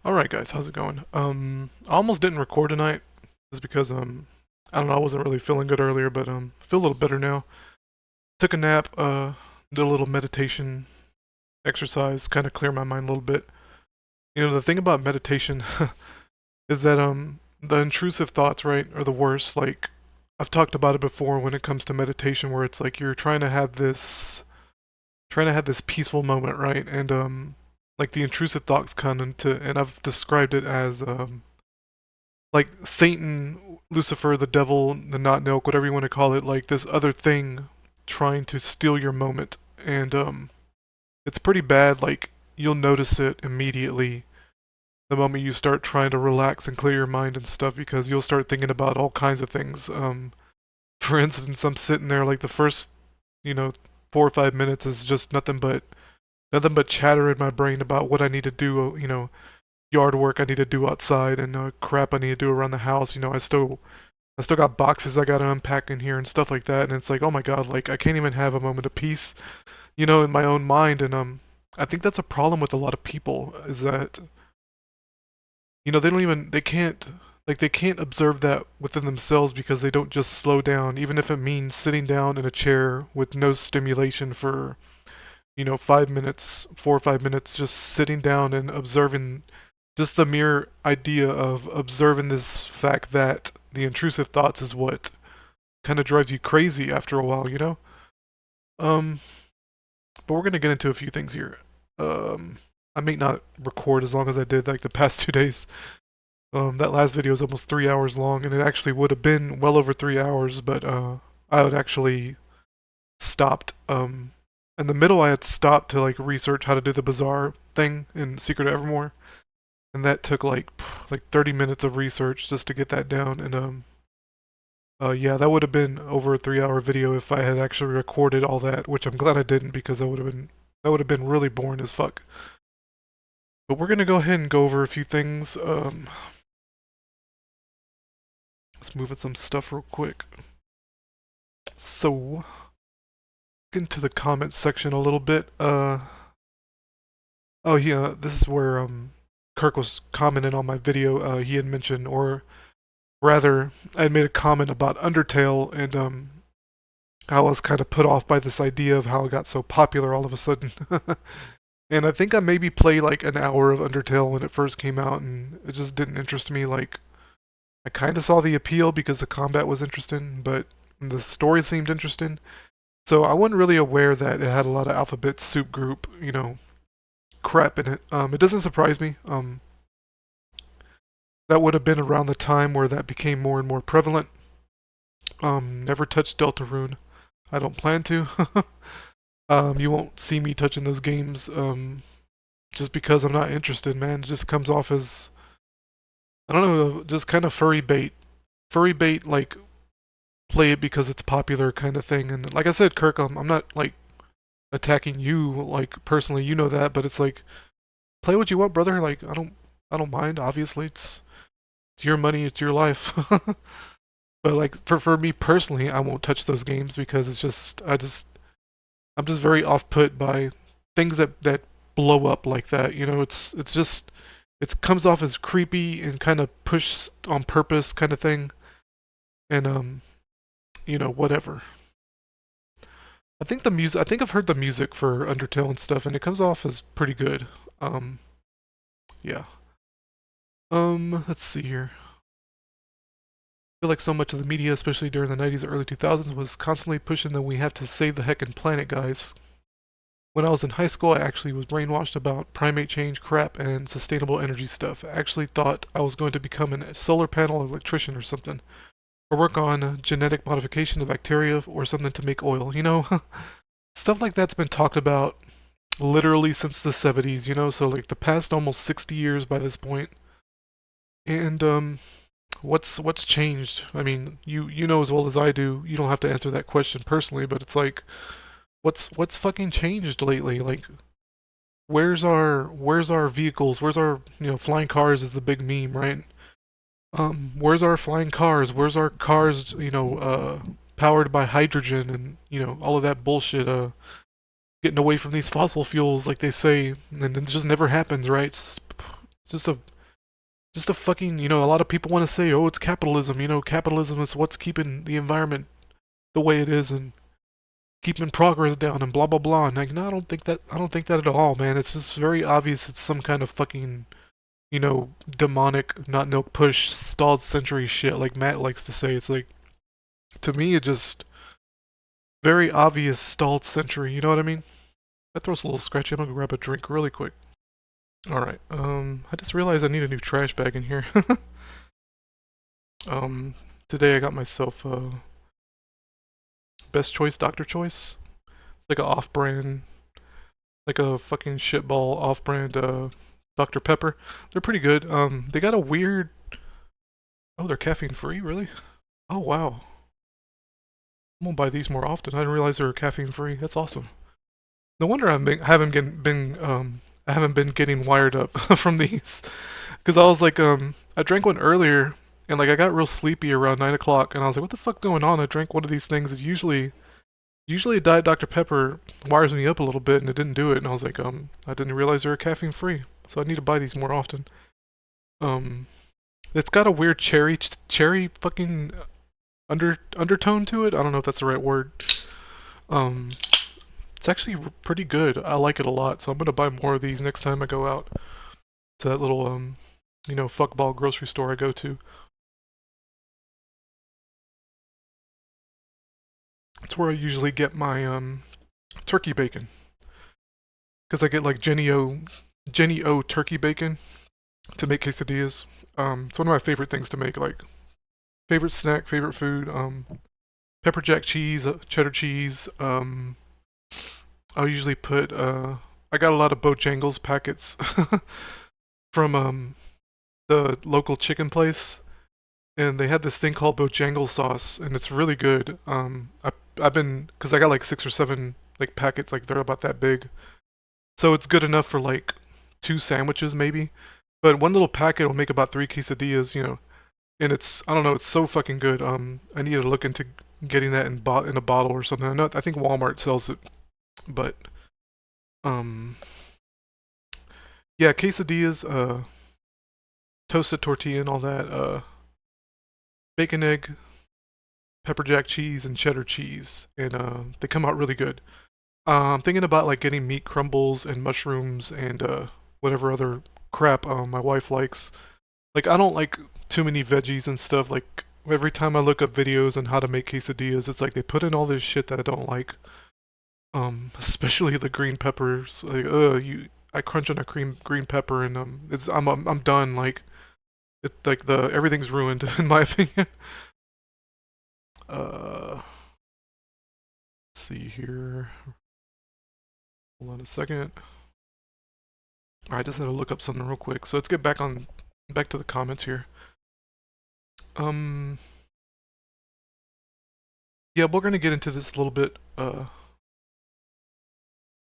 Alright guys, how's it going? I almost didn't record tonight just because I don't know, I wasn't really feeling good earlier, but I feel a little better now. Took a nap, did a little meditation exercise, kind of clear my mind a little bit. You know, the thing about meditation is that the intrusive thoughts, right, are the worst. Like I've talked about it before when it comes to meditation where it's like you're trying to have this peaceful moment, right? And like the intrusive thoughts come into, and I've described it as like Satan, Lucifer, the devil, the not milk, whatever you want to call it, like this other thing trying to steal your moment. And it's pretty bad. Like you'll notice it immediately the moment you start trying to relax and clear your mind and stuff because you'll start thinking about all kinds of things. For instance, I'm sitting there like the first, you know, 4 or 5 minutes is just nothing but chatter in my brain about what I need to do, yard work I need to do outside and crap I need to do around the house. I still got boxes I gotta unpack in here and stuff like that. And it's like, oh my god, like I can't even have a moment of peace, in my own mind. And I think that's a problem with a lot of people is that they can't observe that within themselves because they don't just slow down, even if it means sitting down in a chair with no stimulation for 5 minutes, 4 or 5 minutes, just sitting down and observing just the mere idea of observing this fact that the intrusive thoughts is what kind of drives you crazy after a while. Um, but we're gonna get into a few things here. I may not record as long as I did like the past 2 days. That last video was almost 3 hours long, and it actually would have been well over 3 hours, but I had actually stopped. In the middle, I had stopped to like research how to do the bazaar thing in Secret of Evermore, and that took like 30 minutes of research just to get that down. And yeah, that would have been over a 3 hour video if I had actually recorded all that, which I'm glad I didn't because that would have been really boring as fuck. But we're gonna go ahead and go over a few things. Let's move at some stuff real quick. So, into the comments section a little bit. Oh yeah, this is where Kirk was commenting on my video. He had mentioned, or rather, I had made a comment about Undertale and how I was kind of put off by this idea of how it got so popular all of a sudden. And I think I maybe played like an hour of Undertale when it first came out, and it just didn't interest me. Like I kind of saw the appeal because the combat was interesting, but the story seemed interesting. So I wasn't really aware that it had a lot of alphabet soup group, crap in it. It doesn't surprise me. That would have been around the time where that became more and more prevalent. Never touched Deltarune. I don't plan to. You won't see me touching those games, just because I'm not interested, man. It just comes off as, I don't know, just kind of furry bait. Furry bait, like, play it because it's popular kind of thing. And like I said, Kirk, I'm not, like, attacking you, like, personally, you know that, but it's like, play what you want, brother. Like, I don't mind, obviously. It's your money, it's your life. But like for me personally, I won't touch those games because I'm just very off put by things that blow up like that. It comes off as creepy and kind of pushed on purpose kind of thing. And whatever. I think I've heard the music for Undertale and stuff, and it comes off as pretty good. Um yeah. Let's see here. I feel like so much of the media, especially during the 90s or early 2000s, was constantly pushing that we have to save the heckin' planet, guys. When I was in high school, I actually was brainwashed about primate change crap and sustainable energy stuff. I actually thought I was going to become a solar panel electrician or something, or work on genetic modification of bacteria or something to make oil. Stuff like that's been talked about literally since the 70s, so like the past almost 60 years by this point. And what's changed? I mean, you know as well as I do. You don't have to answer that question personally, but it's like, what's fucking changed lately? Like, where's our vehicles? Where's our flying cars is the big meme, right? Where's our flying cars? Where's our cars? Powered by hydrogen and all of that bullshit. Getting away from these fossil fuels, like they say, and it just never happens, right? It's just a Just a fucking, a lot of people want to say, oh, it's capitalism. Capitalism is what's keeping the environment the way it is and keeping progress down and blah blah blah. And like, no, I don't think that. I don't think that at all, man. It's just very obvious. It's some kind of fucking, demonic, not no push, stalled century shit. Like Matt likes to say. It's like, to me, it just very obvious stalled century. You know what I mean? That throws a little scratchy. I'm gonna grab a drink really quick. All right. I just realized I need a new trash bag in here. um, Today I got myself Best Choice Doctor Choice. It's like a off-brand, like a fucking shitball off-brand Dr. Pepper. They're pretty good. They got a weird. Oh, they're caffeine free, really? Oh wow. I'm gonna buy these more often. I didn't realize they were caffeine free. That's awesome. No wonder I haven't been getting wired up from these. Because I was like, I drank one earlier, and like I got real sleepy around 9 o'clock, and I was like, what the fuck going on? I drank one of these things that usually a Diet Dr. Pepper wires me up a little bit, and it didn't do it, and I was like, I didn't realize they were caffeine free, so I need to buy these more often. Um, it's got a weird cherry fucking undertone to it. I don't know if that's the right word. Um, it's actually pretty good. I like it a lot, so I'm gonna buy more of these next time I go out to that little fuckball grocery store I go to. It's where I usually get my turkey bacon, because I get like Jenny O turkey bacon to make quesadillas. It's one of my favorite things to make. Like favorite snack, favorite food. Pepper jack cheese, cheddar cheese. I'll usually put. I got a lot of Bojangles packets from the local chicken place, and they had this thing called Bojangle sauce, and it's really good. I've been because I got like 6 or 7 like packets, like they're about that big, so it's good enough for like 2 sandwiches maybe. But one little packet will make about 3 quesadillas, and it's I don't know, it's so fucking good. I need to look into getting that in a bottle or something. I think Walmart sells it, but um, yeah, quesadillas, toasted tortilla and all that, bacon egg, pepper jack cheese, and cheddar cheese, and they come out really good. I'm thinking about like getting meat crumbles and mushrooms and whatever other crap my wife likes. Like I don't like too many veggies and stuff. Like every time I look up videos on how to make quesadillas, it's like they put in all this shit that I don't like. Especially the green peppers. Like I crunch on a green pepper and I'm done. Like like the everything's ruined in my opinion. Let's see here. Hold on a second. Alright, I just had to look up something real quick. So let's get back to the comments here. Yeah, we're gonna get into this a little bit.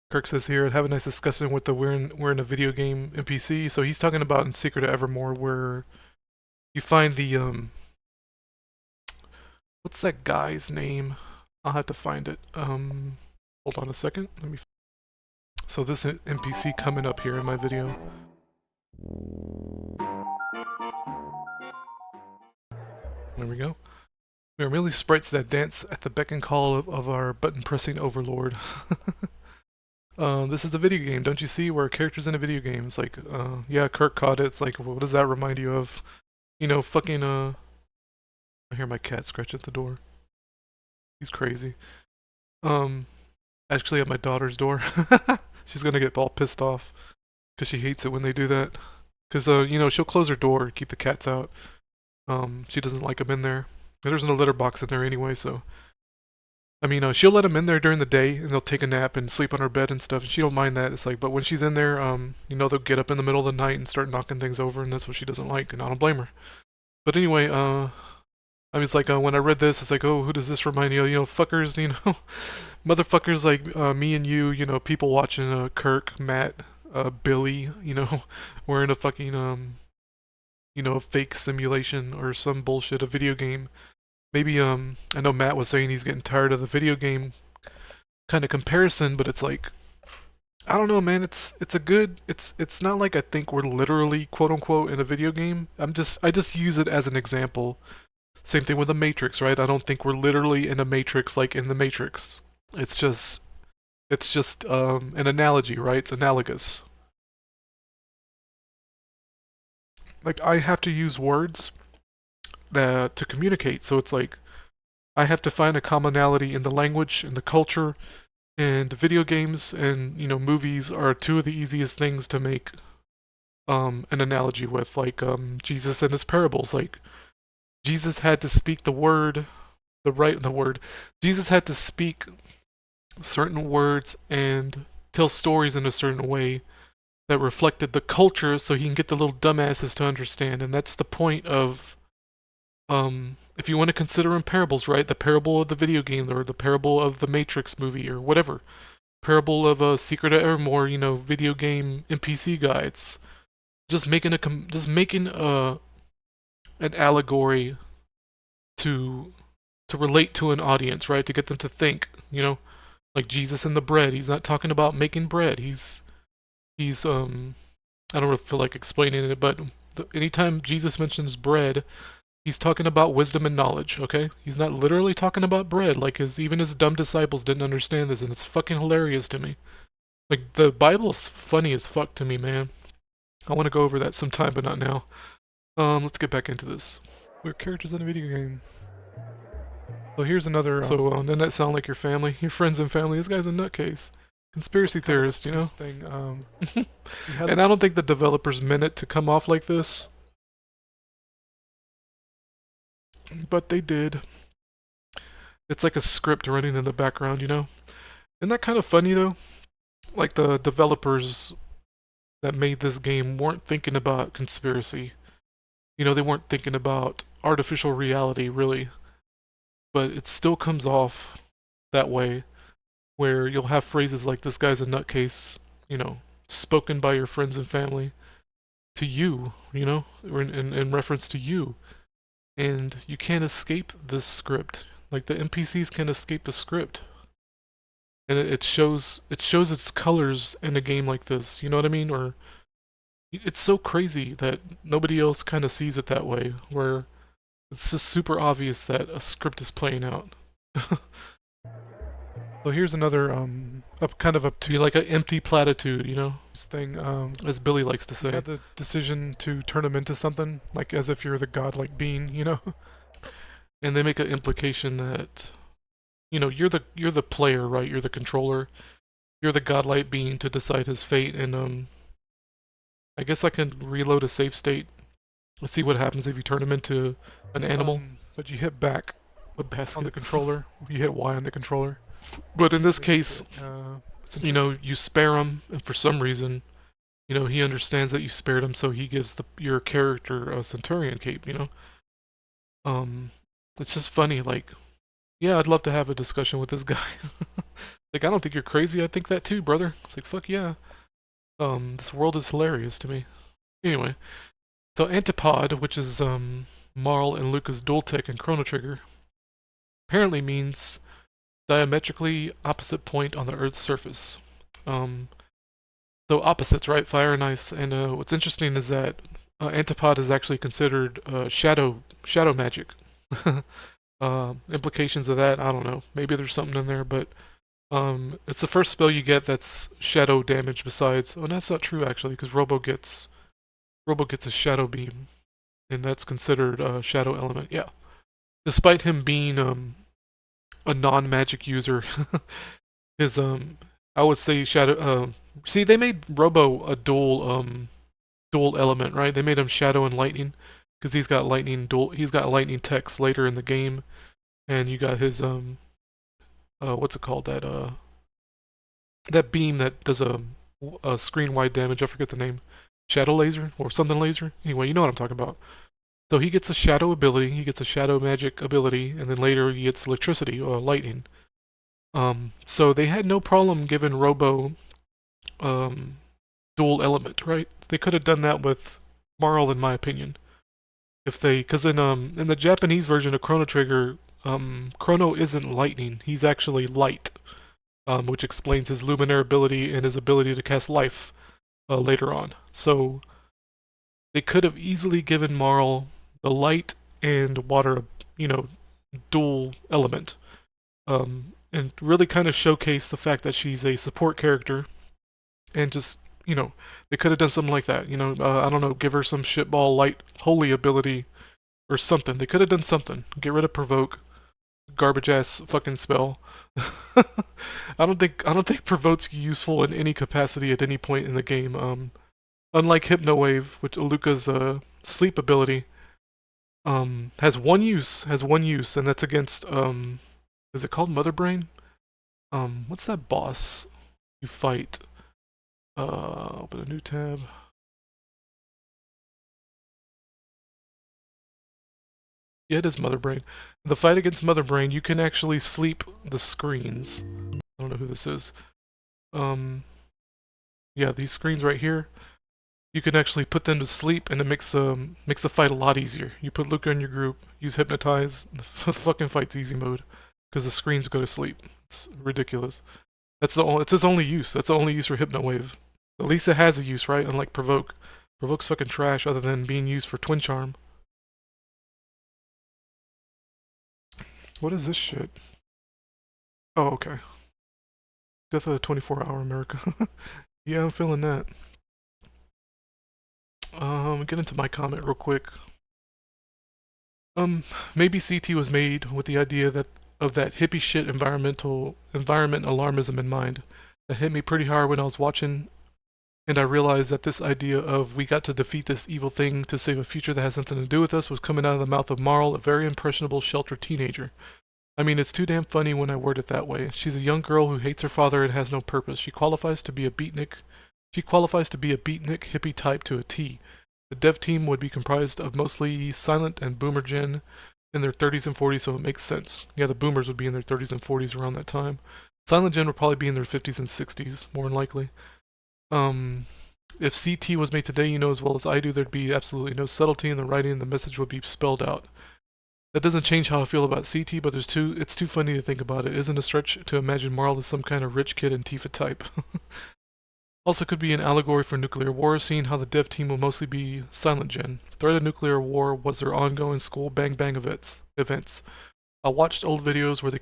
Kirk says here, have a nice discussion with the we're in a video game NPC. So he's talking about in Secret of Evermore where you find the what's that guy's name? I'll have to find it. Hold on a second. So this NPC coming up here in my video. There we go. We are merely sprites that dance at the beck and call of our button-pressing overlord. This is a video game, don't you see? We're characters in a video game. It's like, yeah, Kirk caught it. It's like, what does that remind you of? Fucking, I hear my cat scratch at the door. He's crazy. Actually at my daughter's door. She's gonna get all pissed off. Because she hates it when they do that. Because, she'll close her door, keep the cats out. She doesn't like them in there. There's no litter box in there anyway, so. I mean, she'll let them in there during the day, and they'll take a nap and sleep on her bed and stuff, and she don't mind that. It's like, but when she's in there, they'll get up in the middle of the night and start knocking things over, and that's what she doesn't like, and I don't blame her. But anyway, I mean, it's like, when I read this, it's like, oh, who does this remind you of? Fuckers, motherfuckers like me and you, people watching Kirk, Matt, Billy, wearing a fucking, a fake simulation or some bullshit, a video game. Maybe, I know Matt was saying he's getting tired of the video game kind of comparison, but it's like, I don't know, man. It's a good. It's not like I think we're literally quote unquote in a video game. I just use it as an example. Same thing with the Matrix, right? I don't think we're literally in a Matrix like in the Matrix. It's just an analogy, right? It's analogous. Like I have to use words that to communicate. So it's like I have to find a commonality in the language and the culture, and video games and movies are two of the easiest things to make an analogy with, like Jesus and his parables. Like Jesus had to speak the word. Jesus had to speak certain words and tell stories in a certain way that reflected the culture so he can get the little dumbasses to understand. And that's the point of if you want to consider in parables, right? The parable of the video game or the parable of the Matrix movie or whatever. Parable of a Secret of Evermore, video game NPC guides. Just making an allegory to relate to an audience, right? To get them to think, like Jesus and the bread. He's not talking about making bread. He's I don't really feel like explaining it, but anytime Jesus mentions bread, he's talking about wisdom and knowledge, okay? He's not literally talking about bread, like even his dumb disciples didn't understand this, and it's fucking hilarious to me. Like, the Bible's funny as fuck to me, man. I want to go over that sometime, but not now. Let's get back into this. We're characters in a video game. So here's another, doesn't that sound like your family? Your friends and family? This guy's a nutcase. Conspiracy theorist, thing. And I don't think the developers meant it to come off like this. But they did. It's like a script running in the background, Isn't that kind of funny, though? Like, the developers that made this game weren't thinking about conspiracy. They weren't thinking about artificial reality, really. But it still comes off that way, where you'll have phrases like, this guy's a nutcase, spoken by your friends and family to you, or in reference to you. And you can't escape this script. Like, the NPCs can't escape the script. And it shows its colors in a game like this, you know what I mean? Or it's so crazy that nobody else kind of sees it that way, where it's just super obvious that a script is playing out. So here's another up to like an empty platitude, this thing, as Billy likes to say. You had the decision to turn him into something, like as if you're the godlike being, And they make an implication that, you're the player, right? You're the controller. You're the godlike being to decide his fate, and I guess I can reload a save state. Let's see what happens if you turn him into an animal. But you hit back with basket on the controller. You hit Y on the controller. But in this case, you spare him, and for some reason, he understands that you spared him, so he gives your character a Centurion cape, It's just funny, like, yeah, I'd love to have a discussion with this guy. Like, I don't think you're crazy, I think that too, brother. It's like, fuck yeah. This world is hilarious to me. Anyway, so Antipod, which is Marl and Luca's dual tech in Chrono Trigger, apparently means diametrically opposite point on the Earth's surface. So opposites, right? Fire and ice. And what's interesting is that Antipod is actually considered shadow magic. Implications of that, I don't know. Maybe there's something in there, but it's the first spell you get that's shadow damage besides... Oh, that's not true, actually, because Robo gets a shadow beam, and that's considered a shadow element, yeah. Despite him being a non-magic user, his, I would say shadow... see, they made Robo a dual element, right? They made him shadow and lightning, because he's got lightning techs later in the game, and you got his, what's it called, that beam that does a screen-wide damage, I forget the name, shadow laser, or something laser? Anyway, you know what I'm talking about. So he gets a shadow ability, he gets a shadow magic ability, and then later he gets electricity, or lightning. So they had no problem giving Robo, dual element, right? They could have done that with Marl, in my opinion. Because in the Japanese version of Chrono Trigger, Chrono isn't lightning, he's actually light. which explains his luminaire ability and his ability to cast life later on. So they could have easily given Marl the light and water, you know, dual element, and really kind of showcase the fact that she's a support character, and just, you know, they could have done something like that. You know, I don't know, give her some shitball light holy ability or something. They could have done something. Get rid of provoke, garbage ass fucking spell. I don't think provoke's useful in any capacity at any point in the game. Unlike Hypnowave, which Aluka's sleep ability, has one use, and that's against is it called Mother Brain? What's that boss you fight? Open a new tab. Yeah, it is Mother Brain. The fight against Mother Brain, you can actually sleep the screens. I don't know who this is. Um, yeah, these screens right here. You can actually put them to sleep, and it makes the fight a lot easier. You put Luca in your group, use Hypnotize, the fucking fight's easy mode, because the screens go to sleep. It's ridiculous. It's its only use. That's the only use for Hypnowave. At least it has a use, right? Unlike Provoke. Provoke's fucking trash, other than being used for Twin Charm. What is this shit? Oh, okay. Death of the 24-hour America. Yeah, I'm feeling that. Get into my comment real quick. Maybe CT was made with the idea that of that hippie shit environment alarmism in mind. That hit me pretty hard when I was watching, and I realized that this idea of we got to defeat this evil thing to save a future that has nothing to do with us was coming out of the mouth of Marl, a very impressionable, sheltered teenager. I mean, it's too damn funny when I word it that way. She's a young girl who hates her father and has no purpose. She qualifies to be a beatnik. She qualifies to be a beatnik hippie type to a T. The dev team would be comprised of mostly silent and boomer gen in their 30s and 40s, so it makes sense. Yeah, the boomers would be in their 30s and 40s around that time. Silent gen would probably be in their 50s and 60s, more than likely. If CT was made today, you know as well as I do, there'd be absolutely no subtlety in the writing, and the message would be spelled out. That doesn't change how I feel about CT, but it's too funny to think about it. Isn't a stretch to imagine Marl as some kind of rich kid Antifa type. Also could be an allegory for nuclear war, seeing how the dev team will mostly be silent gen. Threat of nuclear war was their ongoing school bang bang events. I watched old videos where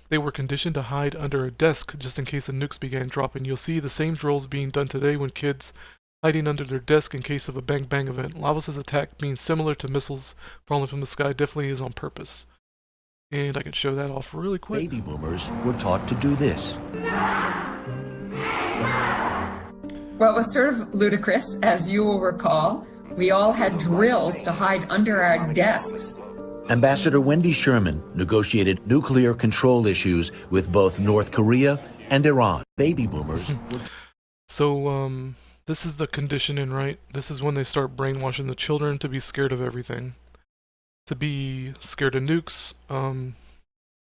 they were conditioned to hide under a desk just in case the nukes began dropping. You'll see the same drills being done today when kids hiding under their desk in case of a bang bang event. Lavos' attack being similar to missiles falling from the sky definitely is on purpose. And I can show that off really quick. Baby boomers were taught to do this. Well, it was sort of ludicrous, as you will recall. We all had drills to hide under our desks. Ambassador Wendy Sherman negotiated nuclear control issues with both North Korea and Iran. Baby boomers. So, this is the conditioning, right? This is when they start brainwashing the children to be scared of everything. To be scared of nukes,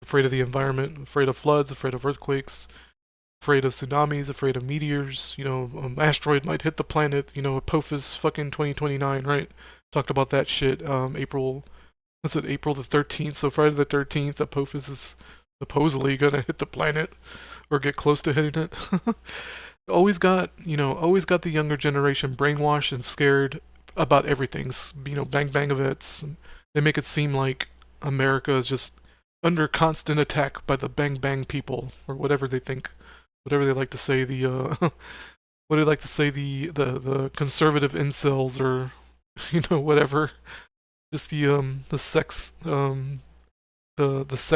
afraid of the environment, afraid of floods, afraid of earthquakes, afraid of tsunamis, afraid of meteors, you know, asteroid might hit the planet, you know, Apophis fucking 2029, right? Talked about that shit, April the 13th, so Friday the 13th, Apophis is supposedly gonna hit the planet, or get close to hitting it. Always got the younger generation brainwashed and scared about everything, you know, bang bang events. They make it seem like America is just under constant attack by the bang bang people, or whatever they think. Whatever they like to say, what do they like to say, the conservative incels, or you know, whatever. Just the sex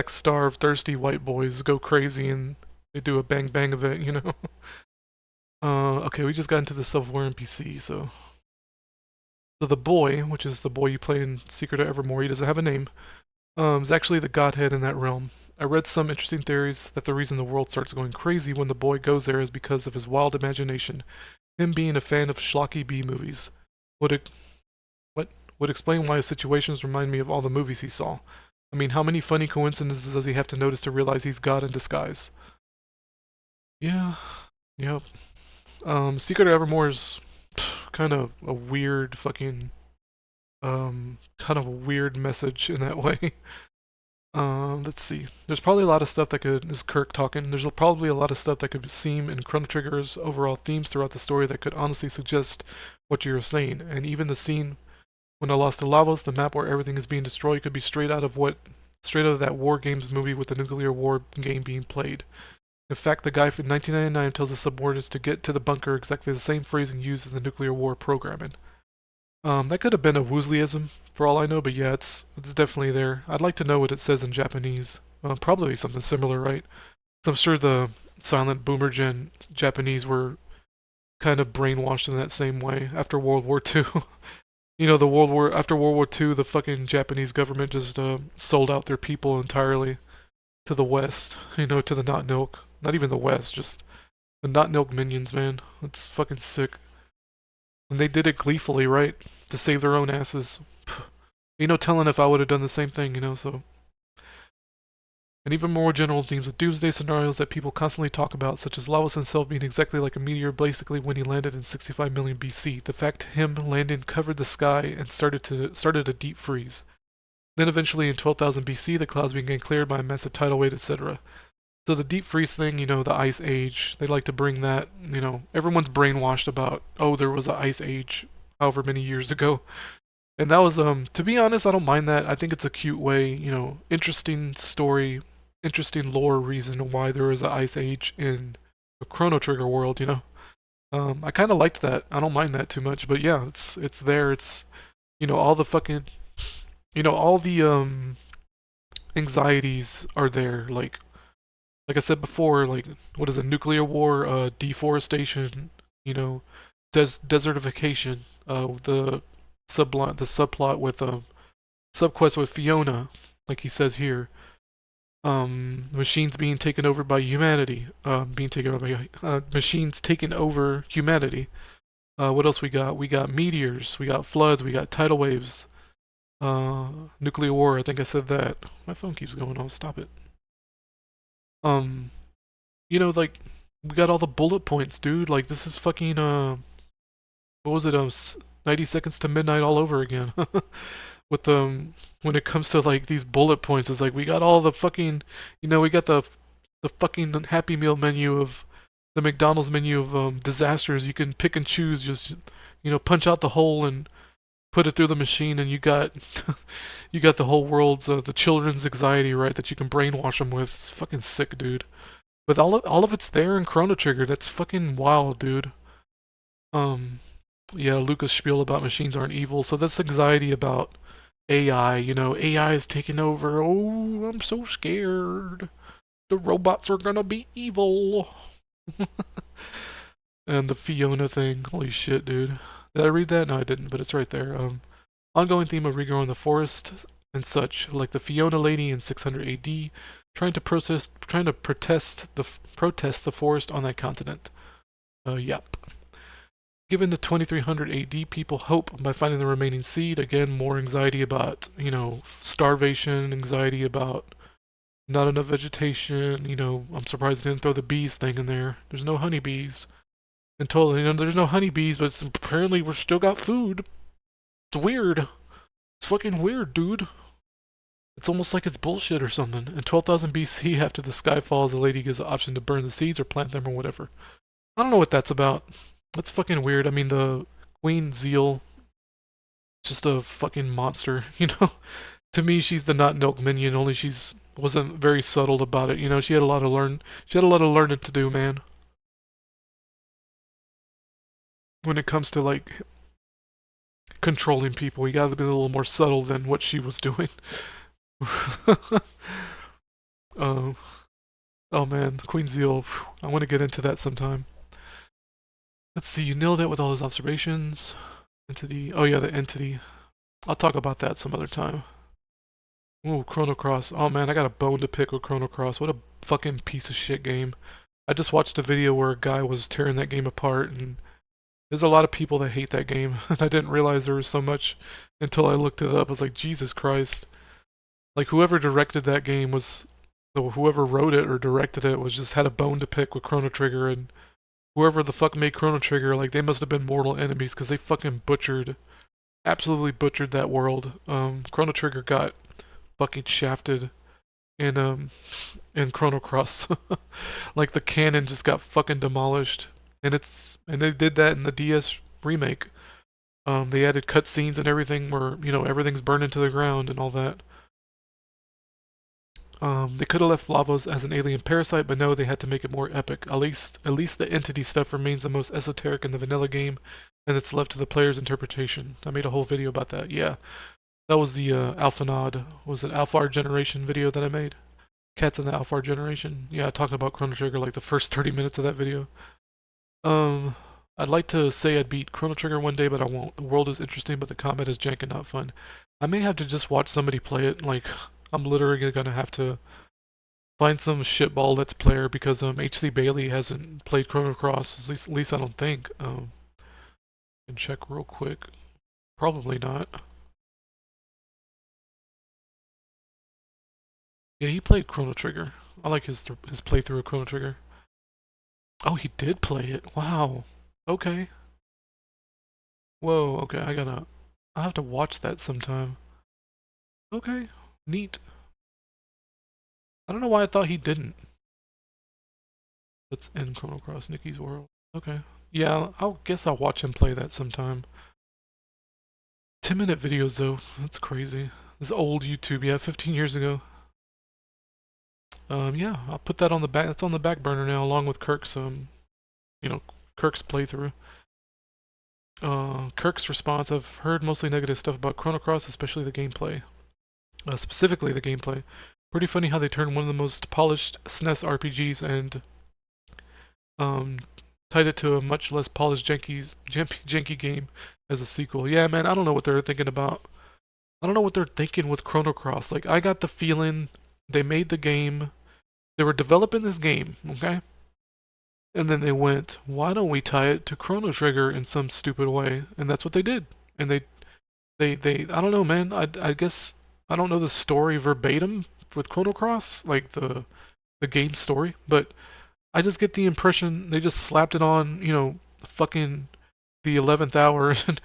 starved thirsty white boys go crazy and they do a bang bang event, you know. Okay, we just got into the self-aware NPC, so the boy, which is the boy you play in Secret of Evermore, he doesn't have a name, is actually the godhead in that realm. I read some interesting theories that the reason the world starts going crazy when the boy goes there is because of his wild imagination, him being a fan of schlocky B movies. Would explain why his situations remind me of all the movies he saw. I mean, how many funny coincidences does he have to notice to realize he's God in disguise? Yeah, yep. Secret of Evermore is kind of a weird fucking, kind of a weird message in that way. Let's see. There's probably a lot of stuff that could, this is Kirk talking, there's probably a lot of stuff that could seem in Chrono Trigger's overall themes throughout the story that could honestly suggest what you're saying. And even the scene when I lost to Lavos, the map where everything is being destroyed, could be straight out of that War Games movie with the nuclear war game being played. In fact, the guy from 1999 tells his subordinates to get to the bunker exactly the same phrasing used in the nuclear war programming. That could have been a Woosleyism, for all I know, but yeah, it's definitely there. I'd like to know what it says in Japanese. Probably something similar, right? I'm sure the silent boomer gen Japanese were kind of brainwashed in that same way after World War II. You know, after World War II, the fucking Japanese government just sold out their people entirely to the West. You know, to the not even the West, just the not milk minions, man. It's fucking sick. And they did it gleefully, right? To save their own asses. You know, telling if I would have done the same thing, you know, so. And even more general themes of doomsday scenarios that people constantly talk about, such as Lavos himself being exactly like a meteor basically when he landed in 65 million BC. The fact him landing covered the sky and started a deep freeze. Then eventually in 12,000 BC, the clouds began cleared by a massive tidal wave, etc. So the deep freeze thing, you know, the ice age, they like to bring that, you know, everyone's brainwashed about, oh, there was an ice age however many years ago. And that was, to be honest, I don't mind that. I think it's a cute way, you know, interesting story, interesting lore reason why there was an ice age in the Chrono Trigger world, you know. I kind of liked that. I don't mind that too much, but yeah, it's there. It's, you know, all the fucking, you know, all the anxieties are there. Like I said before, like what is it, nuclear war, deforestation, you know, desertification, the subplot with subquest with Fiona, like he says here. Machines being taken over by humanity. Being taken over by machines taking over humanity. What else we got? We got meteors. We got floods. We got tidal waves. Nuclear war. I think I said that. My phone keeps going off. Stop it. Um, you know, like we got all the bullet points, dude. Like this is fucking what was it? 90 seconds to midnight all over again. With when it comes to like these bullet points, it's like we got all the fucking, you know, we got the fucking Happy Meal menu of the McDonald's menu of disasters. You can pick and choose, just you know, punch out the hole and put it through the machine, and you got you got the whole world's the children's anxiety, right? That you can brainwash them with. It's fucking sick, dude. But all of it's there in Chrono Trigger. That's fucking wild, dude. Um, yeah, Lucas spiel about machines aren't evil. So that's anxiety about AI. You know, AI is taking over. Oh, I'm so scared. The robots are gonna be evil. And the Fiona thing. Holy shit, dude. Did I read that? No, I didn't, but it's right there. Ongoing theme of regrowing the forest and such, like the Fiona lady in 600 AD, trying to protest the forest on that continent. Yep. Given the 2300 AD, people hope by finding the remaining seed. Again, more anxiety about, you know, starvation, anxiety about not enough vegetation. You know, I'm surprised they didn't throw the bees thing in there. There's no honeybees. And totally, you know, there's no honeybees, but apparently we're still got food. It's weird. It's fucking weird, dude. It's almost like it's bullshit or something. In 12,000 BC, after the sky falls, the lady gives the option to burn the seeds or plant them or whatever. I don't know what that's about. That's fucking weird. I mean, the Queen Zeal, just a fucking monster, you know? To me, she's the not milk minion, only she's wasn't very subtle about it, you know? She had a lot of learning to do, man. When it comes to, like, controlling people, you gotta be a little more subtle than what she was doing. uh, oh man, Queen Zeal. I want to get into that sometime. Let's see, you nailed it with all those observations. Entity. Oh yeah, the entity. I'll talk about that some other time. Ooh, Chrono Cross. Oh man, I got a bone to pick with Chrono Cross. What a fucking piece of shit game. I just watched a video where a guy was tearing that game apart, and there's a lot of people that hate that game. And I didn't realize there was so much until I looked it up. I was like, Jesus Christ. Like whoever directed that game was, whoever wrote it or directed it was just had a bone to pick with Chrono Trigger, and whoever the fuck made Chrono Trigger, like they must have been mortal enemies because they fucking absolutely butchered that world. Chrono Trigger got fucking shafted. in Chrono Cross. Like the canon just got fucking demolished, and they did that in the DS remake. They added cutscenes and everything where everything's burned into the ground and all that. They could have left Lavos as an alien parasite, but no, they had to make it more epic. At least the entity stuff remains the most esoteric in the vanilla game, and it's left to the player's interpretation. I made a whole video about that. Yeah, that was the Alphanod, was it Alphard Generation video that I made? Cats in the Alphard Generation. Yeah, I talked about Chrono Trigger like the first 30 minutes of that video. Um, I'd like to say I'd beat Chrono Trigger one day, but I won't. The world is interesting, but the combat is jank and not fun. I may have to just watch somebody play it. Like, I'm literally gonna have to find some shitball Let's Player because HC Bailey hasn't played Chrono Cross. At least I don't think. Can check real quick. Probably not. Yeah, he played Chrono Trigger. I like his playthrough of Chrono Trigger. Oh, he did play it. Wow. Okay. Whoa. Okay, I'll have to watch that sometime. Okay. Neat. I don't know why I thought he didn't. Let's end Chrono Cross Nikki's World. Okay. Yeah, I'll guess I'll watch him play that sometime. 10-minute videos though. That's crazy. This old YouTube, yeah, 15 years ago. Yeah, I'll put that on the back. That's on the back burner now, along with Kirk's Kirk's playthrough. Kirk's response: I've heard mostly negative stuff about Chrono Cross, especially the gameplay. Specifically the gameplay. Pretty funny how they turned one of the most polished SNES RPGs and um, tied it to a much less polished janky game as a sequel. Yeah, man, I don't know what they're thinking about. I don't know what they're thinking with Chrono Cross. Like, I got the feeling they made the game, they were developing this game, okay? And then they went, why don't we tie it to Chrono Trigger in some stupid way? And that's what they did. And I don't know, man. I guess I don't know the story verbatim with Chrono Cross, like the game story, but I just get the impression they just slapped it on, fucking the 11th hour and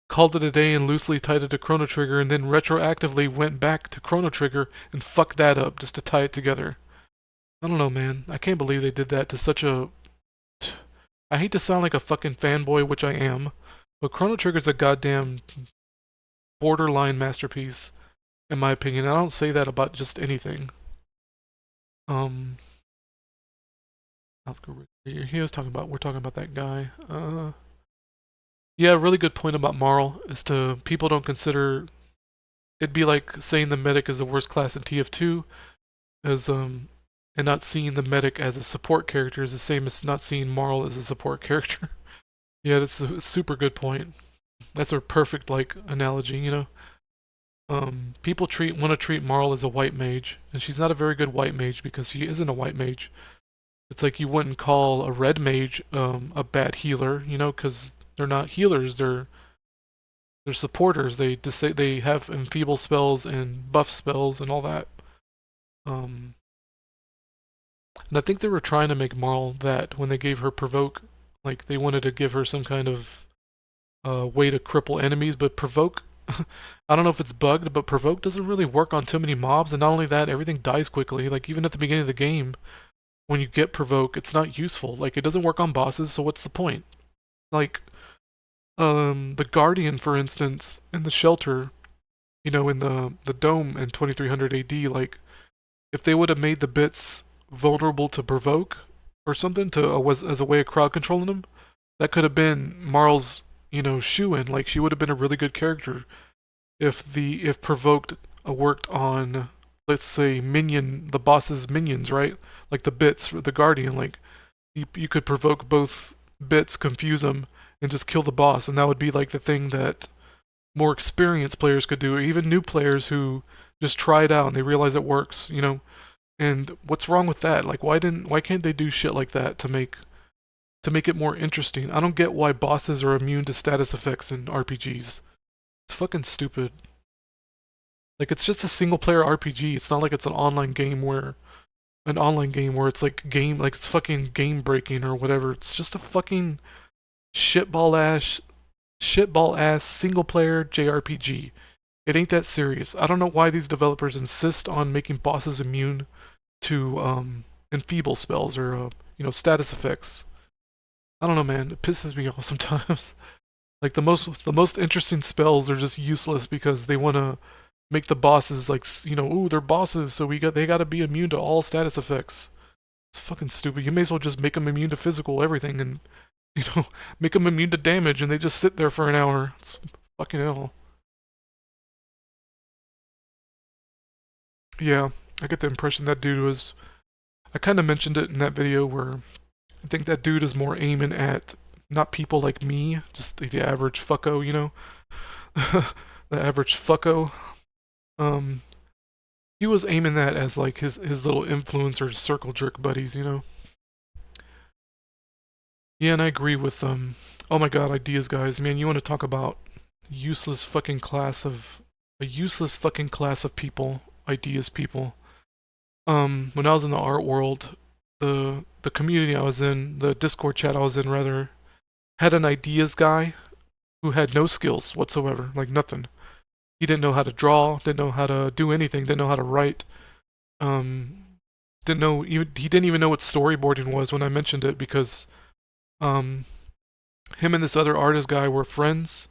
called it a day and loosely tied it to Chrono Trigger and then retroactively went back to Chrono Trigger and fucked that up just to tie it together. I don't know, man. I can't believe they did that to such a... I hate to sound like a fucking fanboy, which I am, but Chrono Trigger's a goddamn borderline masterpiece, in my opinion. I don't say that about just anything. We're talking about that guy. Yeah, a really good point about Marl is to people don't consider it'd be like saying the medic is the worst class in TF2 as and not seeing the medic as a support character is the same as not seeing Marl as a support character. Yeah, that's a super good point. That's a perfect like analogy. People want to treat Marl as a white mage, and she's not a very good white mage because she isn't a white mage. It's like you wouldn't call a red mage a bad healer, because they're not healers. They're supporters. They have enfeeble spells and buff spells and all that. And I think they were trying to make Marl that when they gave her provoke, like they wanted to give her some kind of way to cripple enemies, but provoke. I don't know if it's bugged, but provoke doesn't really work on too many mobs, and not only that, everything dies quickly. Like even at the beginning of the game, when you get provoke, it's not useful. Like it doesn't work on bosses, so what's the point? Like the Guardian, for instance, in the shelter, in the dome in 2300 AD, like if they would have made the bits vulnerable to provoke or something as a way of crowd controlling them, that could have been Marl's, shoe-in. Like she would have been a really good character if provoked worked on, let's say, the boss's minions, right? Like the bits, the Guardian, like you could provoke both bits, confuse them, and just kill the boss, and that would be like the thing that more experienced players could do, or even new players who just try it out and they realize it works. And what's wrong with that? Like why can't they do shit like that to make it more interesting? I don't get why bosses are immune to status effects in RPGs. It's fucking stupid. Like it's just a single player RPG. It's not like it's an online game where it's like it's fucking game breaking or whatever. It's just a fucking shitball ass single player JRPG. It ain't that serious. I don't know why these developers insist on making bosses immune to enfeeble spells or status effects. I don't know, man. It pisses me off sometimes. Like the most interesting spells are just useless because they want to make the bosses like ooh, they're bosses, so they got to be immune to all status effects. It's fucking stupid. You may as well just make them immune to physical everything and you know make them immune to damage, and they just sit there for an hour. It's fucking hell. Yeah, I get the impression that dude was. I kind of mentioned it in that video where I think that dude is more aiming at not people like me, just the average fucko, the average fucko. Um, he was aiming that as like his little influencer circle jerk buddies. Yeah, and I agree with Oh my god, ideas, guys. Man, you want to talk about useless fucking class of a useless fucking class of people, ideas people. When I was in the art world, the community I was in, the Discord chat I was in rather, had an ideas guy who had no skills whatsoever, like nothing. He didn't know how to draw, didn't know how to do anything, didn't know how to write. Um, he didn't even know what storyboarding was when I mentioned it because um, him and this other artist guy were friends.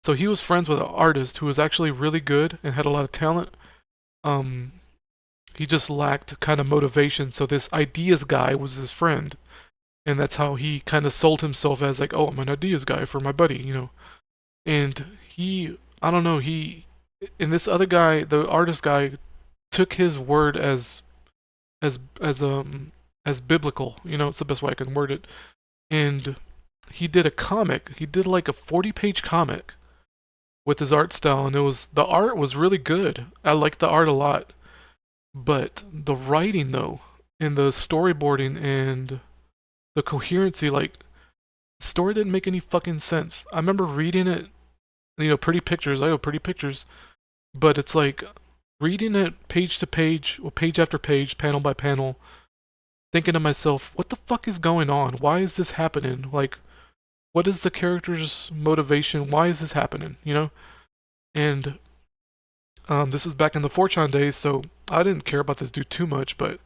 So he was friends with an artist who was actually really good and had a lot of talent. Um, he just lacked kind of motivation. So this ideas guy was his friend, and that's how he kind of sold himself as like, oh, I'm an ideas guy for my buddy. And I don't know, and this other guy, the artist guy, took his word as as biblical. It's the best way I can word it. And he did a comic. He did like a 40-page comic with his art style, and the art was really good. I liked the art a lot, but the writing though, and the storyboarding and the coherency, like, the story didn't make any fucking sense. I remember reading it, pretty pictures. I know pretty pictures, but it's like reading it page to page, or page after page, panel by panel, thinking to myself, what the fuck is going on? Why is this happening? Like, what is the character's motivation? Why is this happening? And this is back in the 4chan days, so I didn't care about this dude too much, but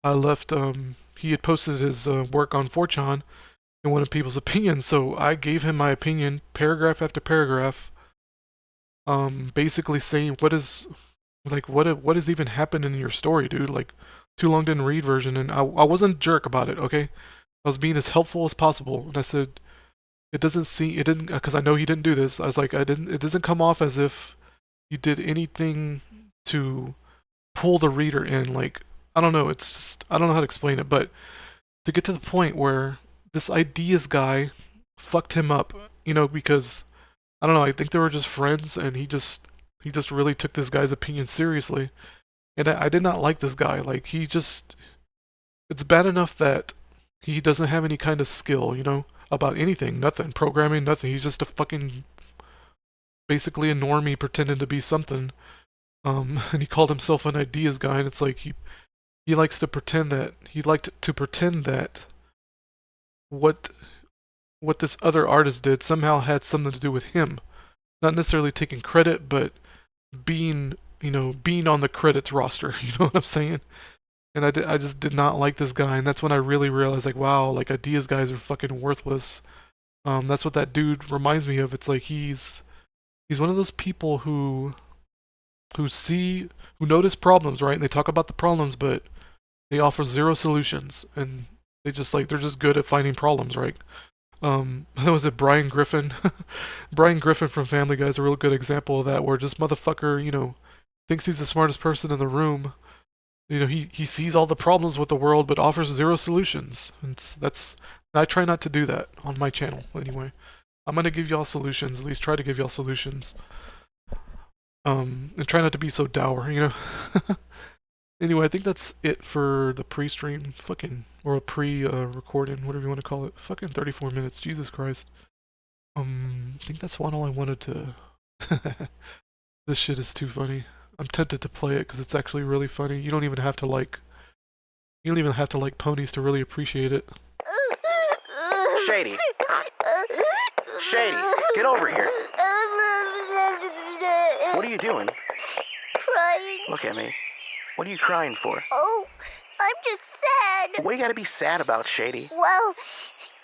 I left. He had posted his work on 4chan and wanted people's opinions, so I gave him my opinion, paragraph after paragraph, basically saying what is even happening in your story, dude? Like, too long didn't read version, and I wasn't a jerk about it, okay? I was being as helpful as possible, and I said, it didn't, because I know he didn't do this. I was like, it doesn't come off as if you did anything to pull the reader in. Like, I don't know, I don't know how to explain it, but to get to the point where this ideas guy fucked him up, because I don't know, I think they were just friends, and he just really took this guy's opinion seriously. And I did not like this guy. Like, it's bad enough that he doesn't have any kind of skill, about anything, nothing, programming, nothing. He's just a fucking, basically a normie pretending to be something. And he called himself an ideas guy, and it's like he likes to pretend that, what this other artist did somehow had something to do with him. Not necessarily taking credit, but being on the credits roster. You know what I'm saying? And I just did not like this guy, and that's when I really realized, like, wow, like, ideas guys are fucking worthless. That's what that dude reminds me of. It's like he's one of those people who notice problems, right? And they talk about the problems, but they offer zero solutions, and they're just good at finding problems, right? Was it Brian Griffin? Brian Griffin from Family Guy is a real good example of that, where this motherfucker, thinks he's the smartest person in the room. He sees all the problems with the world, but offers zero solutions. I try not to do that on my channel, anyway. I'm gonna give y'all solutions, at least try to give y'all solutions. And try not to be so dour. Anyway, I think that's it for the pre-stream, or a pre-recording, whatever you want to call it. Fucking 34 minutes, Jesus Christ. I think that's all I wanted to... This shit is too funny. I'm tempted to play it because it's actually really funny. You don't even have to like ponies to really appreciate it. Shady. Shady, get over here. What are you doing? Crying. Look at me. What are you crying for? Oh, I'm just sad. What you gotta be sad about, Shady? Well,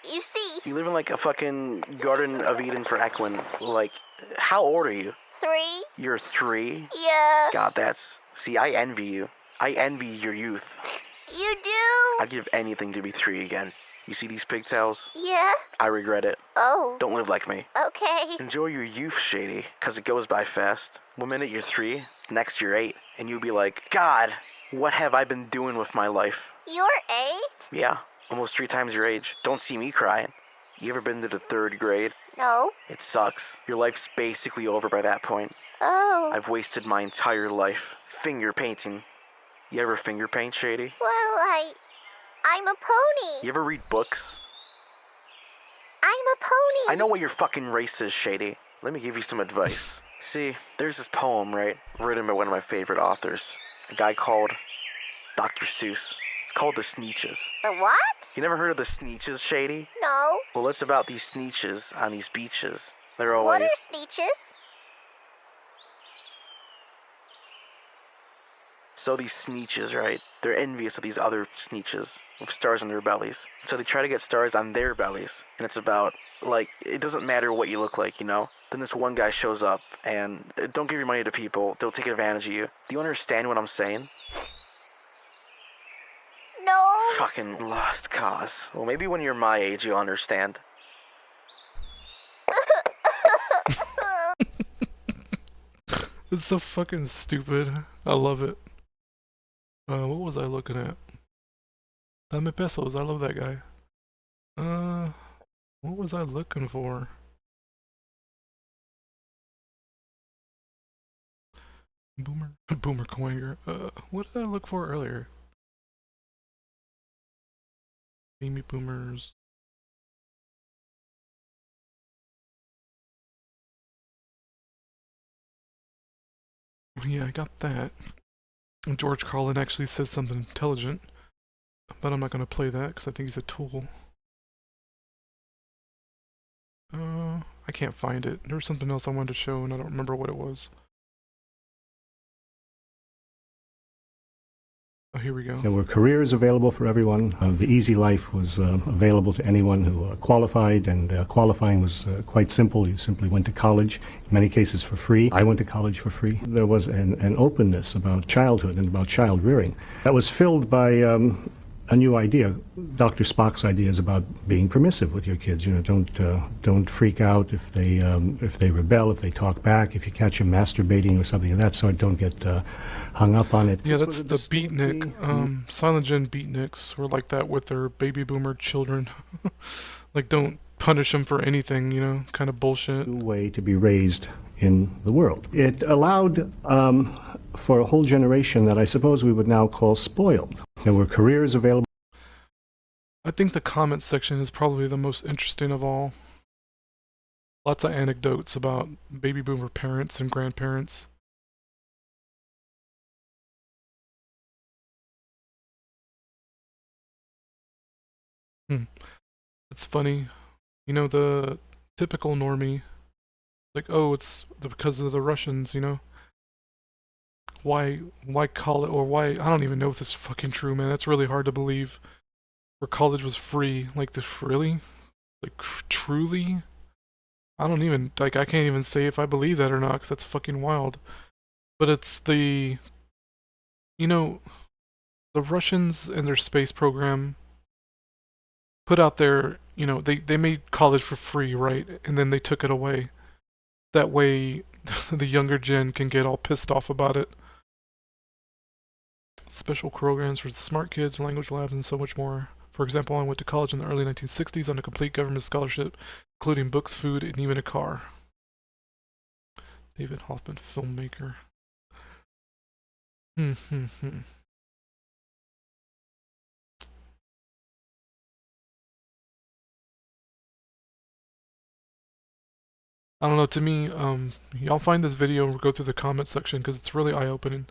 you see, You live in like a fucking Garden of Eden for Equin. Like, how old are you? 3? You're 3? Yeah. God, that's... See, I envy you. I envy your youth. You do? I'd give anything to be 3 again. You see these pigtails? Yeah. I regret it. Oh. Don't live like me. Okay. Enjoy your youth, Shady, because it goes by fast. One minute you're 3, next you're 8, and you'll be like, God, what have I been doing with my life? You're 8? Yeah, almost 3 times your age. Don't see me crying. You ever been to the 3rd grade? No. It sucks. Your life's basically over by that point. Oh. I've wasted my entire life finger painting. You ever finger paint, Shady? Well, I'm a pony. You ever read books? I'm a pony. I know what your fucking race is, Shady. Let me give you some advice. See, there's this poem, right? Written by one of my favorite authors. A guy called Dr. Seuss. It's called The Sneetches. The what? You never heard of the Sneetches, Shady? No. Well, it's about these Sneetches on these beaches. They're always... What are Sneetches? So these Sneetches, right? They're envious of these other Sneetches with stars on their bellies. So they try to get stars on their bellies. And it's about, like, it doesn't matter what you look like, you know? Then this one guy shows up, and don't give your money to people. They'll take advantage of you. Do you understand what I'm saying? No. Fucking lost cause. Well, maybe when you're my age, you'll understand. It's so fucking stupid. I love it. What was I looking at? Dame Pesos, I love that guy. What was I looking for? Boomer Coinger. What did I look for earlier? Baby boomers. Yeah, I got that. George Carlin actually says something intelligent, but I'm not gonna play that because I think he's a tool. I can't find it. There was something else I wanted to show and I don't remember what it was. Oh, here we go. There were careers available for everyone. The easy life was available to anyone who qualified, and qualifying was quite simple. You simply went to college, in many cases for free. I went to college for free. There was an openness about childhood and about child rearing that was filled by a new idea. Dr. Spock's ideas about being permissive with your kids. You know, don't freak out if they rebel, if they talk back, if you catch them masturbating or something of that sort. Don't get hung up on it. Yeah, that's the beatnik. Silent Gen beatniks were like that with their baby boomer children. Like, don't punish them for anything, you know, kind of bullshit. Way to be raised in the world. It allowed for a whole generation that I suppose we would now call spoiled. There were careers available. I think the comment section is probably the most interesting of all. Lots of anecdotes about baby boomer parents and grandparents. It's funny. You know, the typical normie, like, oh, it's because of the Russians, you know? Why call it, or why, I don't even know if this is fucking true, man. That's really hard to believe. Where college was free. Like, this, really? Like, truly? I don't even, like, I can't even say if I believe that or not, because that's fucking wild. But it's the, you know, the Russians and their space program put out their, you know, they made college for free, right? And then they took it away. That way, the younger gen can get all pissed off about it. Special programs for the smart kids, language labs, and so much more. For example, I went to college in the early 1960s on a complete government scholarship, including books, food, and even a car. David Hoffman, filmmaker. I don't know, to me, y'all find this video and go through the comment section because it's really eye-opening.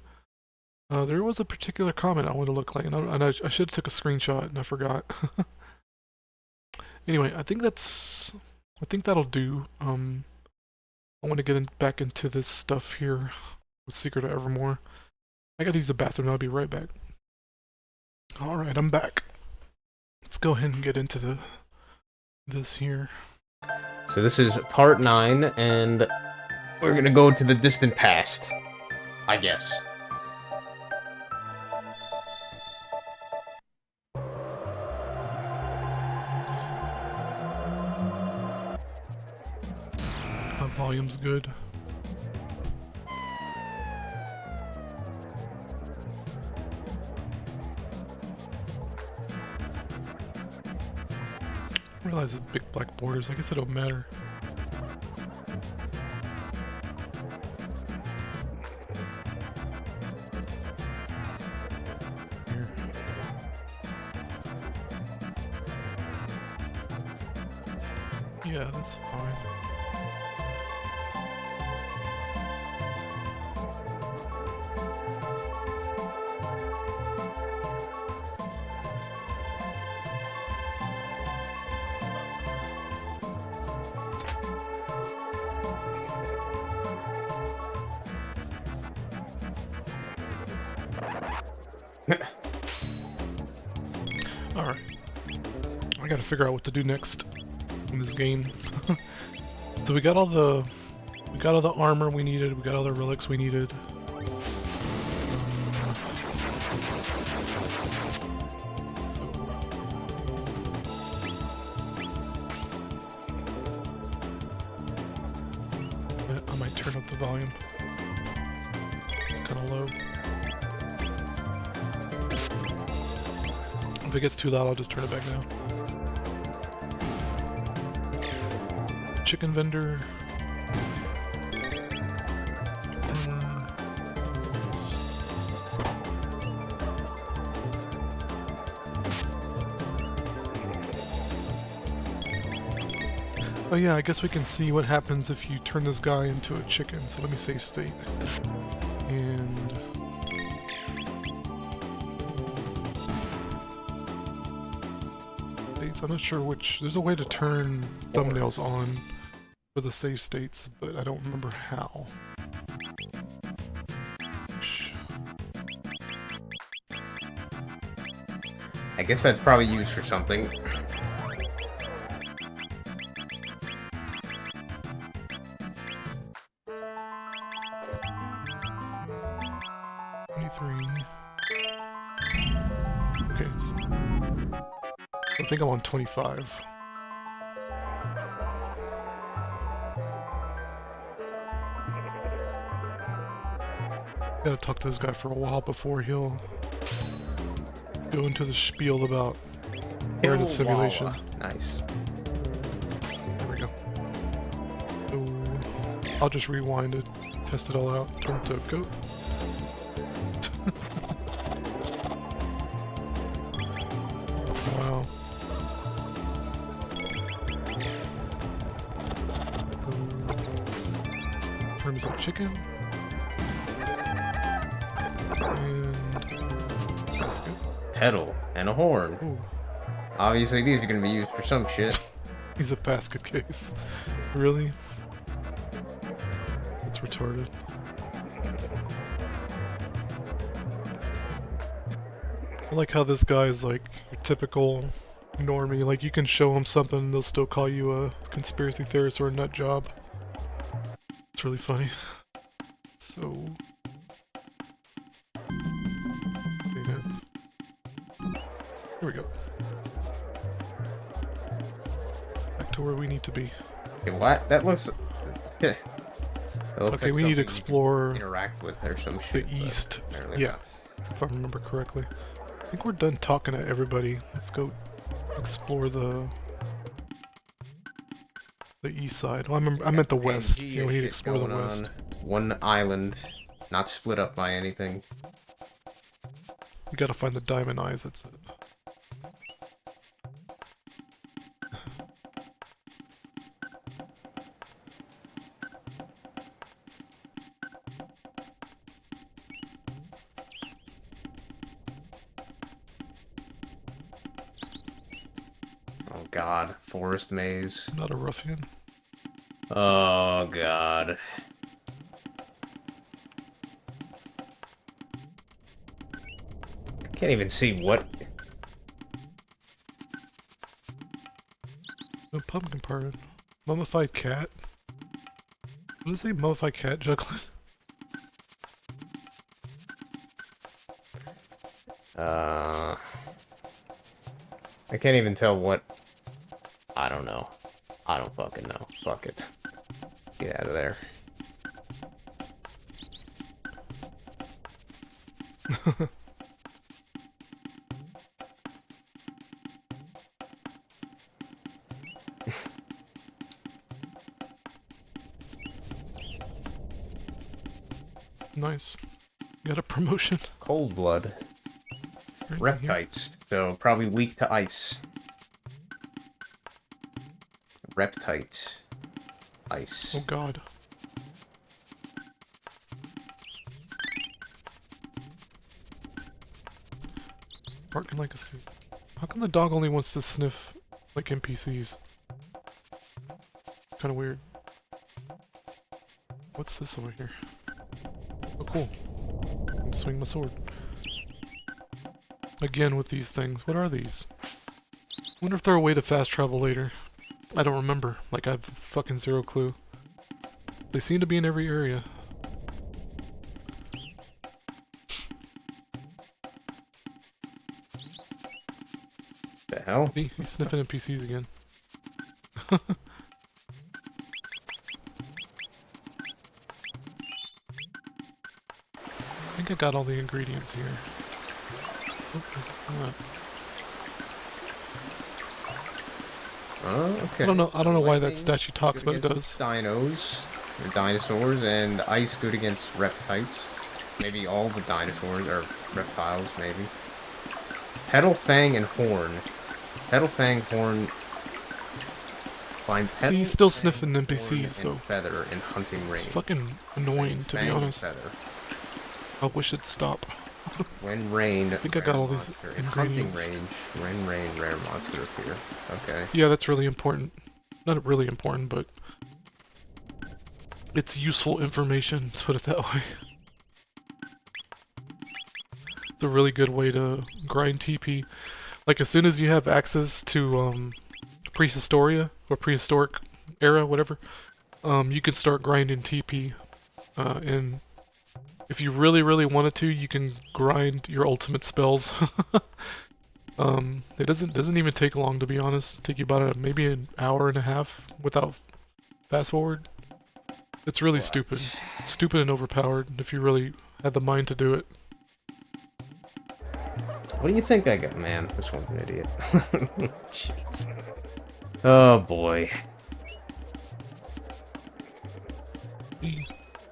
There was a particular comment I wanted to look like, and I should have took a screenshot and I forgot. Anyway, I think that'll do. I I want to get back into this stuff here with Secret of Evermore. I gotta use the bathroom. I'll be right back. Alright, I'm back. Let's go ahead and get into this here. So this is part 9, and we're gonna go to the distant past, I guess. My volume's good. I realize it's big black borders. I guess it don't matter. Here. Yeah, that's fine. Alright. I gotta figure out what to do next in this game. So we got all the armor we needed, we got all the relics we needed. I might turn up the volume. It's kinda low. If it gets too loud, I'll just turn it back down. Chicken vendor. Oh yeah, I guess we can see what happens if you turn this guy into a chicken. So let me save state. And I'm not sure which. There's a way to turn thumbnails on for the save states, but I don't remember how. I guess that's probably used for something. Okay, I think I'm on 25. Gotta talk to this guy for a while before he'll go into the spiel about where the simulation. Nice. There we go. So I'll just rewind it, test it all out, turn it to goat. Wow. Turn to chicken. And that's good. Pedal and a horn. Ooh. Obviously these are gonna be used for some shit. He's a basket case. Really? That's retarded. I like how this guy is like your typical normie. Like you can show him something and they'll still call you a conspiracy theorist or a nut job. It's really funny. So... Here we go. Back to where we need to be. Okay, what? That looks... that looks Okay, like we need to something you explore can interact with or some the shit. east. Apparently. Yeah, if I remember correctly. I think we're done talking to everybody. Let's go explore the east side. Well, I meant the west. You know, we need to explore the west. One island, not split up by anything. We gotta find the diamond eyes. That's it. Oh god, forest maze. I'm not a ruffian. Oh, God. Can't even see what... No pumpkin part. Mummified cat? What does it say mummified cat juggling? I can't even tell what... I don't know. I don't fucking know. Fuck it. Get out of there. Nice. Got a promotion. Cold blood. Right here. Reptites. So probably weak to ice. Reptite. Ice. Oh god. Barking like a suit. How come the dog only wants to sniff like NPCs? Kinda weird. What's this over here? Oh cool. I can swing my sword. Again with these things. What are these? Wonder if they're a way to fast travel later. I don't remember. Like I have fucking zero clue. They seem to be in every area. The hell? See, he's sniffing NPCs again. I think I got all the ingredients here. Oh, there's not. Okay. I don't know why that Lightning statue talks, good but it against does. Dinos, or dinosaurs, and ice good against reptiles. Maybe all the dinosaurs, or reptiles, maybe. Petal, Fang, and Horn. Petal, Fang, Horn... Find Petal, See, he's still Fang, sniffing Horn, NPCs, and so Feather in hunting range. it's fucking annoying, to be Fang and honest. Feather. I wish it'd stop. When rain, I think I got all these in hunting ingredients. range. When rain, rare monster appear. Okay. Yeah, that's really important. Not really important, but it's useful information, let's put it that way. It's a really good way to grind TP. Like, as soon as you have access to Prehistoria, or Prehistoric Era, whatever, you can start grinding TP. And if you really, really wanted to, you can grind your ultimate spells. It doesn't even take long, to be honest. Take you about maybe an hour and a half without fast forward. It's really stupid. Stupid and overpowered if you really had the mind to do it. What do you think I got? Man, this one's an idiot. Jeez. Oh boy.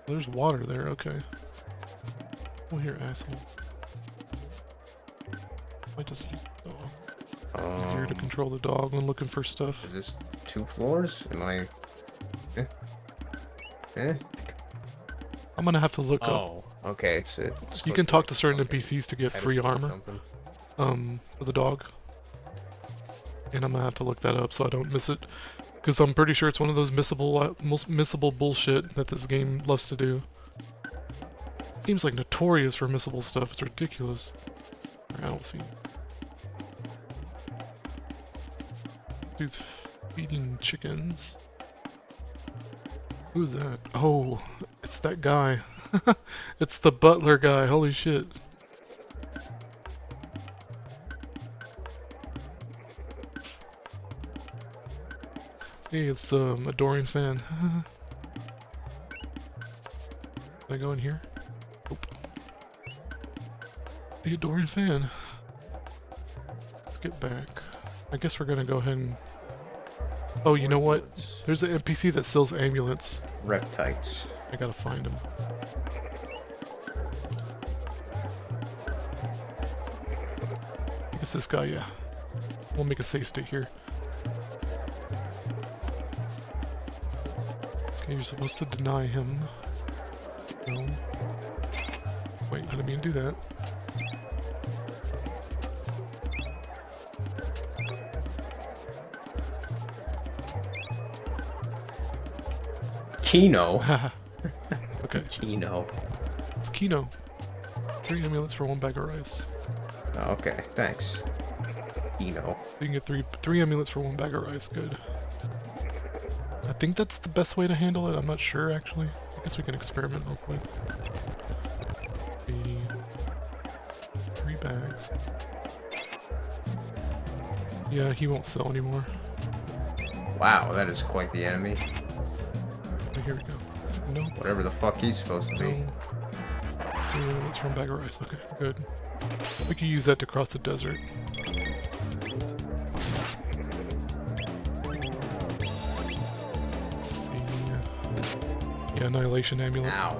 There's water there, okay. Oh, here, asshole. I just use the dog. Easier to control the dog when looking for stuff. Is this 2 floors? Am I... Eh? I'm gonna have to look up. Oh, okay, it's You can talk to certain NPCs to get free armor. For the dog. And I'm gonna have to look that up so I don't miss it. Because I'm pretty sure it's one of those missable bullshit that this game loves to do. Seems like notorious for missable stuff. It's ridiculous. I don't see. Dude's feeding chickens. Who's that? Oh, it's that guy. It's the butler guy. Holy shit. Hey, it's a Dorian fan. Can I go in here? Nope. The Dorian fan. Let's get back. I guess we're gonna go ahead and... Oh, you know what? There's an NPC that sells amulets. Reptites. I gotta find him. It's this guy, yeah. We'll make a save state here. Okay, you're supposed to deny him. No. Wait, I didn't mean to do that. Kino. Okay, Kino. it's Kino. 3 amulets for 1 bag of rice. Oh, okay, thanks. Kino. You can get three amulets for 1 bag of rice. Good. I think that's the best way to handle it. I'm not sure actually. I guess we can experiment real quick. 3 bags. Yeah, he won't sell anymore. Wow, that is quite the enemy. Oh, here we go. No. Whatever the fuck he's supposed to be. No. Let's run bag of rice. Okay, good. We can use that to cross the desert. Let's see. Yeah, annihilation amulet. Ow.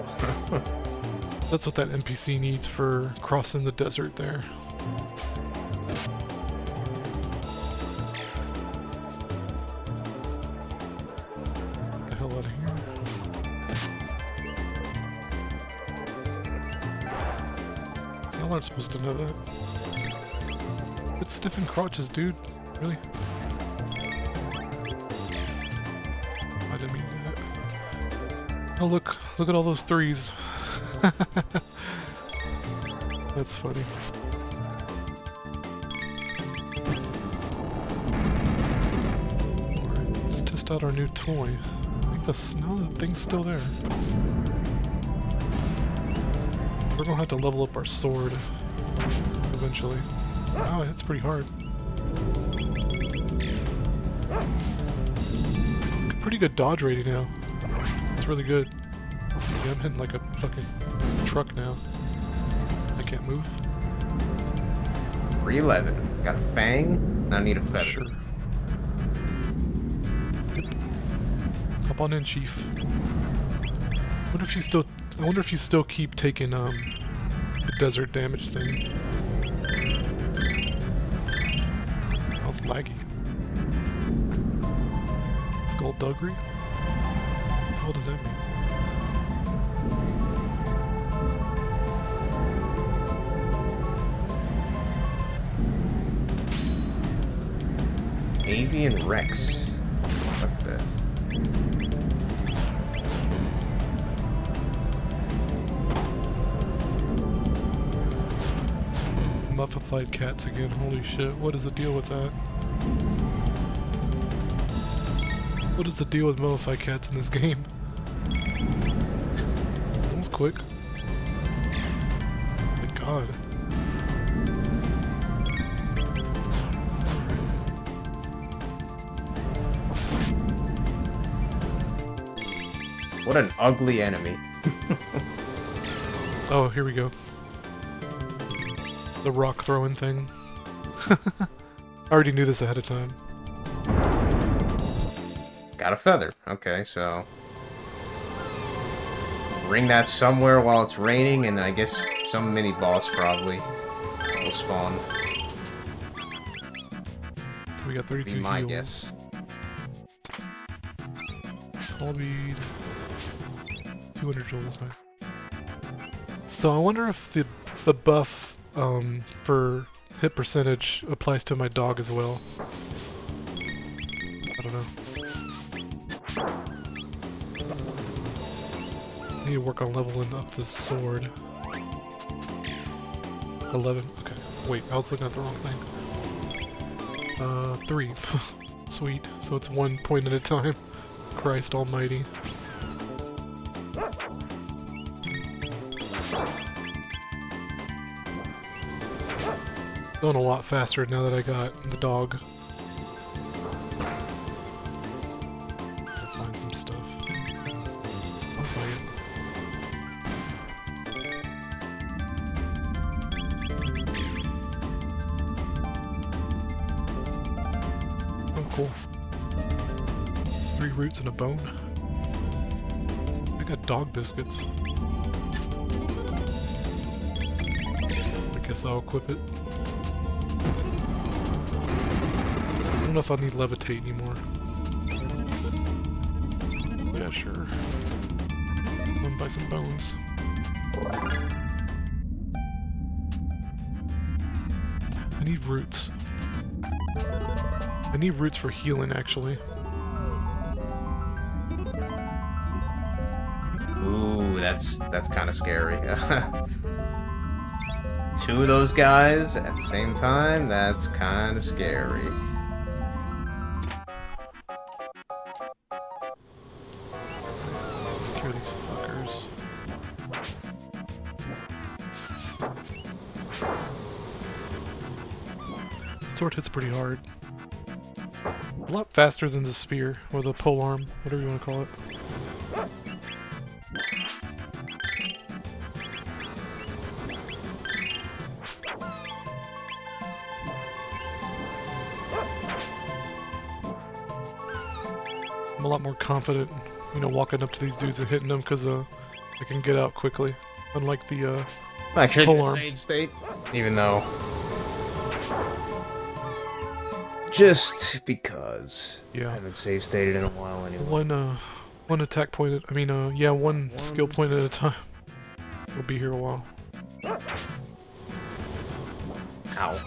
That's what that NPC needs for crossing the desert there. Get the hell out of here. Y'all aren't supposed to know that. It's stiffened crotches, dude. Really? I didn't mean that. Oh look at all those 3s. That's funny. Alright, let's test out our new toy. I think the thing's still there. We're gonna have to level up our sword eventually. Wow, that's pretty hard. Pretty good dodge rating now. It's really good. Yeah, I'm hitting like a fucking truck now. I can't move. 311. Got a fang. Now I need a feather. Sure. Hop on in, Chief. I wonder if you still keep taking the desert damage thing. That was laggy. Skullduggery? What the hell does that mean? Avian Rex. What the? Muffified cats again, holy shit. What is the deal with that? What is the deal with mummified cats in this game? That was quick. My god. What an ugly enemy. Oh, here we go. The rock throwing thing. I already knew this ahead of time. Got a feather. Okay, so ring that somewhere while it's raining, and I guess some mini boss probably will spawn. So we got 32 Be my heals. guess. All bead. 200 joules, nice. So I wonder if the buff for hit percentage applies to my dog as well. I don't know. I need to work on leveling up this sword. 11. Okay. Wait, I was looking at the wrong thing. 3. Sweet. So it's 1 point at a time. Christ almighty. Going a lot faster now that I got the dog. I'll find some stuff. I'll find it. Oh, cool. 3 roots and a bone. I got dog biscuits. I guess I'll equip it. I don't know if I need levitate anymore. Yeah, sure. I'm gonna buy some bones. I need roots. I need roots for healing, actually. that's kind of scary. Two of those guys at the same time, that's kind of scary. Let's take care of these fuckers. Sword hits pretty hard. A lot faster than the spear, or the polearm, whatever you want to call it. I'm a lot more confident, you know, walking up to these dudes and hitting them because I can get out quickly. Unlike the Actually, polearm. save state, even though. Just because. Yeah. I haven't save stated in a while anyway. One attack point at, one skill point at a time. We'll be here a while. Ow.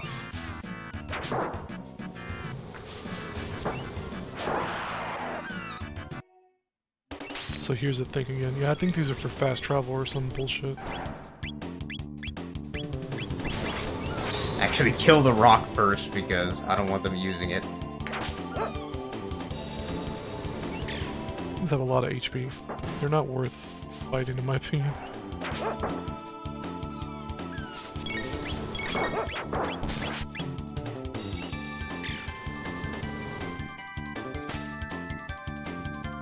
So here's the thing again. Yeah, I think these are for fast travel or some bullshit. Actually, kill the rock first because I don't want them using it. These have a lot of HP. They're not worth fighting in my opinion.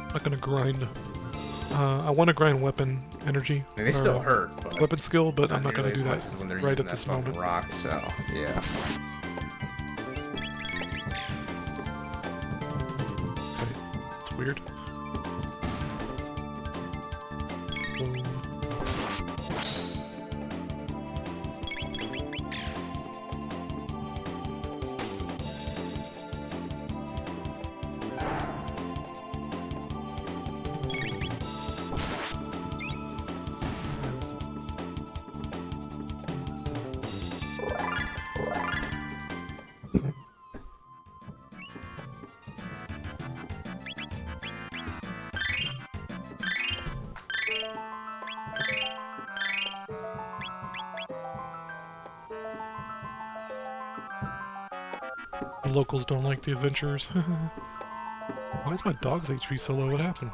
I'm not gonna grind. I want to grind weapon energy. I mean, they still hurt, but Weapon skill, but I'm not gonna nearly do as that much as when they're right using at this that fucking moment. rock, so yeah. Okay, it's weird. Boom. The locals don't like the adventurers. Why is my dog's HP so low? What happened?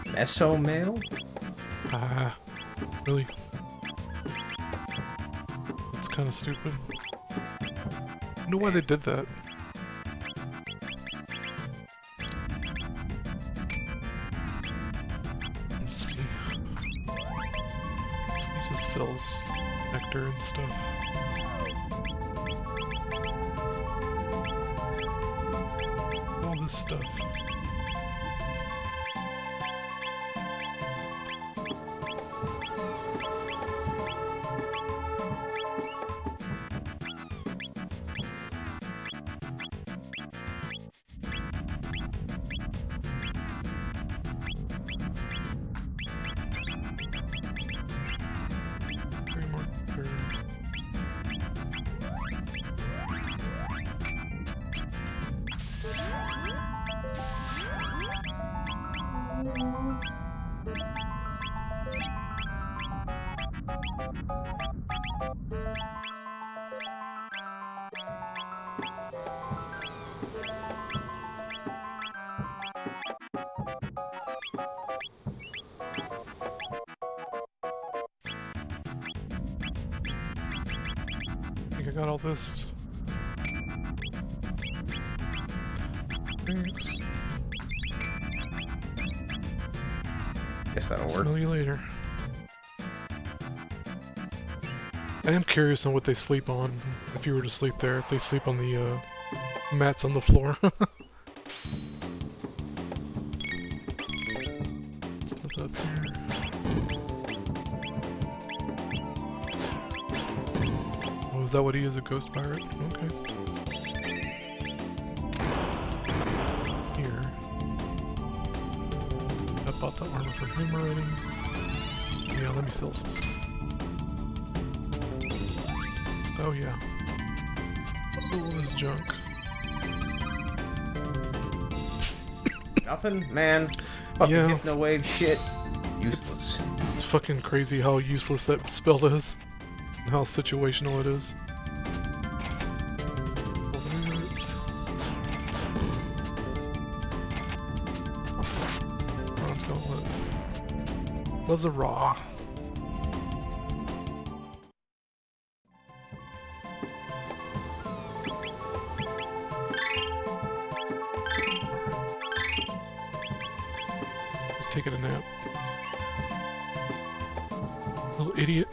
Meso male? Ah, really? It's kind of stupid. I don't know why they did that. Let's see. He just sells nectar and stuff. All this stuff. I think I got all this. Thanks. Guess that'll work. Smell you later. I am curious on what they sleep on. If you were to sleep there, if they sleep on the mats on the floor. Stuff up here. Oh, is that what he is? A ghost pirate? Okay. Here. I bought the armor for him already. Yeah, let me sell some stuff. Oh yeah. All this junk. Nothing, man. Fucking Yeah. hypno wave shit. Useless. It's fucking crazy how useless that spell is. And how situational it is. Let's go with Loves a raw. Just taking a nap. Little idiot.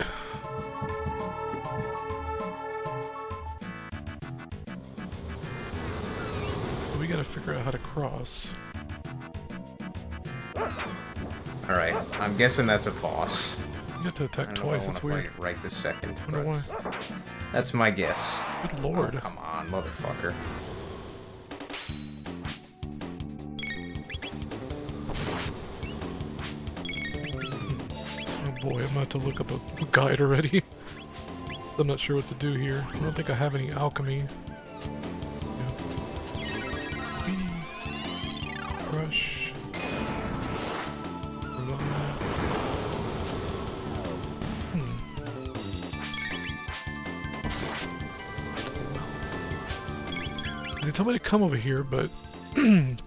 We gotta figure out how to cross. Alright, I'm guessing that's a boss. You have to I attack don't know twice, if I that's wanna weird. fight it right this second. I wonder But why. that's my guess. Good lord. Oh, come on, motherfucker. Oh boy, I'm about to look up a guide already. I'm not sure what to do here. I don't think I have any alchemy. Yeah. Bees. Crush. Revive. They told me to come over here, but didn't